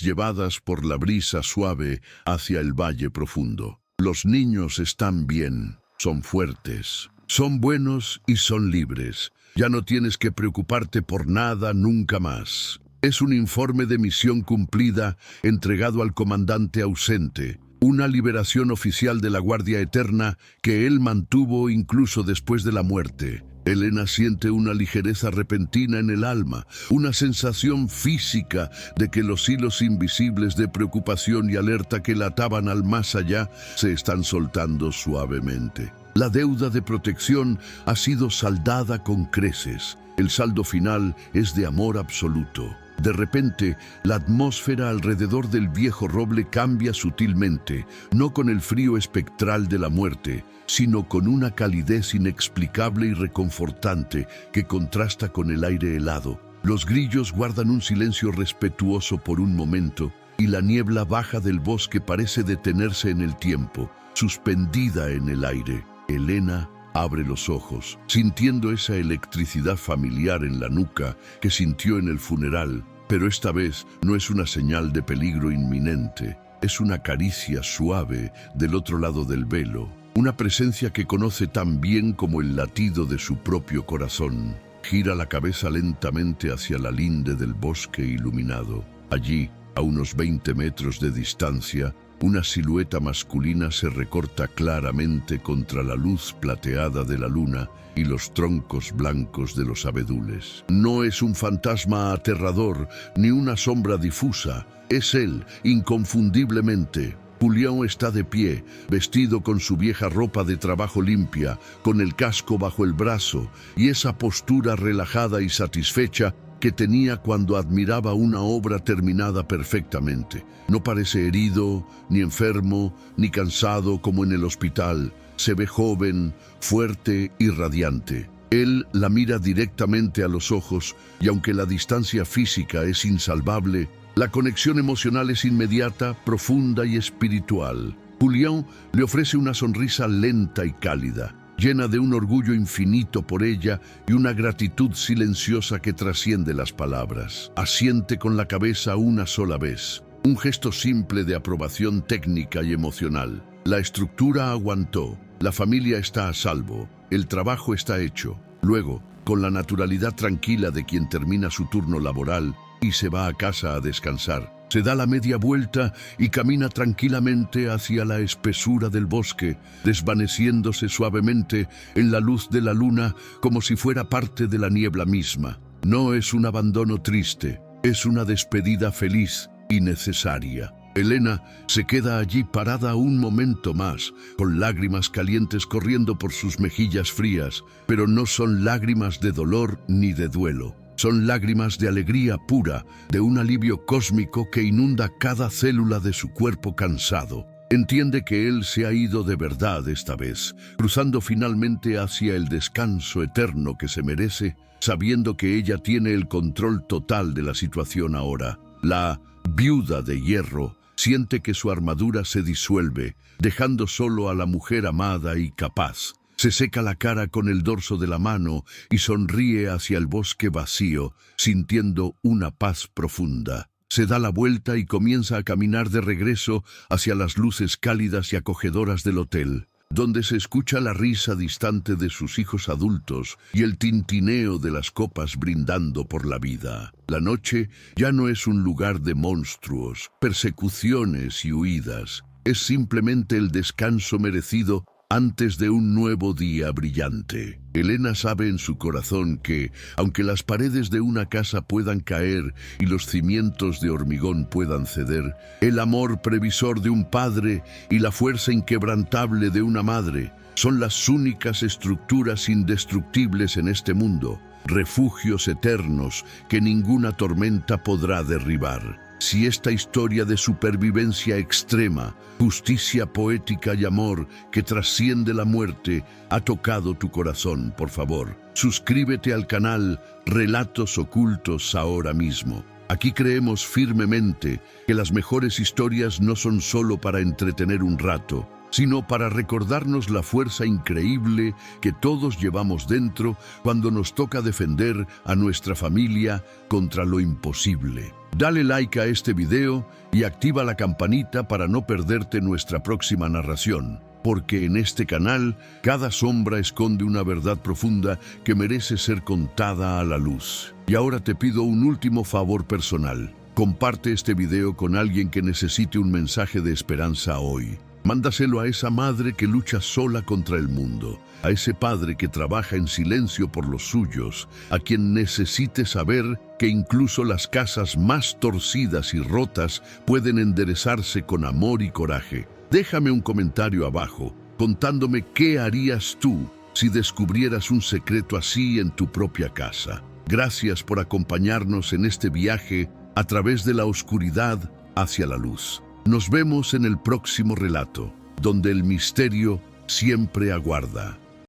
llevadas por la brisa suave hacia el valle profundo. Los niños están bien, son fuertes, son buenos y son libres. Ya no tienes que preocuparte por nada nunca más. Es un informe de misión cumplida entregado al comandante ausente, una liberación oficial de la Guardia Eterna que él mantuvo incluso después de la muerte. Elena siente una ligereza repentina en el alma, una sensación física de que los hilos invisibles de preocupación y alerta que la ataban al más allá se están soltando suavemente. La deuda de protección ha sido saldada con creces. El saldo final es de amor absoluto. De repente, la atmósfera alrededor del viejo roble cambia sutilmente, no con el frío espectral de la muerte, sino con una calidez inexplicable y reconfortante que contrasta con el aire helado. Los grillos guardan un silencio respetuoso por un momento, y la niebla baja del bosque parece detenerse en el tiempo, suspendida en el aire. Elena abre los ojos, sintiendo esa electricidad familiar en la nuca que sintió en el funeral, pero esta vez no es una señal de peligro inminente, es una caricia suave del otro lado del velo, una presencia que conoce tan bien como el latido de su propio corazón. Gira la cabeza lentamente hacia la linde del bosque iluminado. Allí, a unos 20 metros de distancia, una silueta masculina se recorta claramente contra la luz plateada de la luna y los troncos blancos de los abedules. No es un fantasma aterrador ni una sombra difusa, es él, inconfundiblemente. Julián está de pie, vestido con su vieja ropa de trabajo limpia, con el casco bajo el brazo y esa postura relajada y satisfecha que tenía cuando admiraba una obra terminada perfectamente. No parece herido, ni enfermo, ni cansado como en el hospital. Se ve joven, fuerte y radiante. Él la mira directamente a los ojos y aunque la distancia física es insalvable, la conexión emocional es inmediata, profunda y espiritual. Julián le ofrece una sonrisa lenta y cálida, llena de un orgullo infinito por ella y una gratitud silenciosa que trasciende las palabras. Asiente con la cabeza una sola vez, un gesto simple de aprobación técnica y emocional. La estructura aguantó, la familia está a salvo, el trabajo está hecho. Luego, con la naturalidad tranquila de quien termina su turno laboral y se va a casa a descansar, se da la media vuelta y camina tranquilamente hacia la espesura del bosque, desvaneciéndose suavemente en la luz de la luna como si fuera parte de la niebla misma. No es un abandono triste, es una despedida feliz y necesaria. Elena se queda allí parada un momento más, con lágrimas calientes corriendo por sus mejillas frías, pero no son lágrimas de dolor ni de duelo. Son lágrimas de alegría pura, de un alivio cósmico que inunda cada célula de su cuerpo cansado. Entiende que él se ha ido de verdad esta vez, cruzando finalmente hacia el descanso eterno que se merece, sabiendo que ella tiene el control total de la situación ahora. La viuda de hierro siente que su armadura se disuelve, dejando solo a la mujer amada y capaz. Se seca la cara con el dorso de la mano y sonríe hacia el bosque vacío, sintiendo una paz profunda. Se da la vuelta y comienza a caminar de regreso hacia las luces cálidas y acogedoras del hotel, donde se escucha la risa distante de sus hijos adultos y el tintineo de las copas brindando por la vida. La noche ya no es un lugar de monstruos, persecuciones y huidas. Es simplemente el descanso merecido antes de un nuevo día brillante. Elena sabe en su corazón que, aunque las paredes de una casa puedan caer y los cimientos de hormigón puedan ceder, el amor previsor de un padre y la fuerza inquebrantable de una madre son las únicas estructuras indestructibles en este mundo, refugios eternos que ninguna tormenta podrá derribar. Si esta historia de supervivencia extrema, justicia poética y amor que trasciende la muerte ha tocado tu corazón, por favor, suscríbete al canal Relatos Ocultos ahora mismo. Aquí creemos firmemente que las mejores historias no son solo para entretener un rato, sino para recordarnos la fuerza increíble que todos llevamos dentro cuando nos toca defender a nuestra familia contra lo imposible. Dale like a este video y activa la campanita para no perderte nuestra próxima narración, porque en este canal cada sombra esconde una verdad profunda que merece ser contada a la luz. Y ahora te pido un último favor personal. Comparte este video con alguien que necesite un mensaje de esperanza hoy. Mándaselo a esa madre que lucha sola contra el mundo, a ese padre que trabaja en silencio por los suyos, a quien necesite saber que incluso las casas más torcidas y rotas pueden enderezarse con amor y coraje. Déjame un comentario abajo, contándome qué harías tú si descubrieras un secreto así en tu propia casa. Gracias por acompañarnos en este viaje a través de la oscuridad hacia la luz. Nos vemos en el próximo relato, donde el misterio siempre aguarda.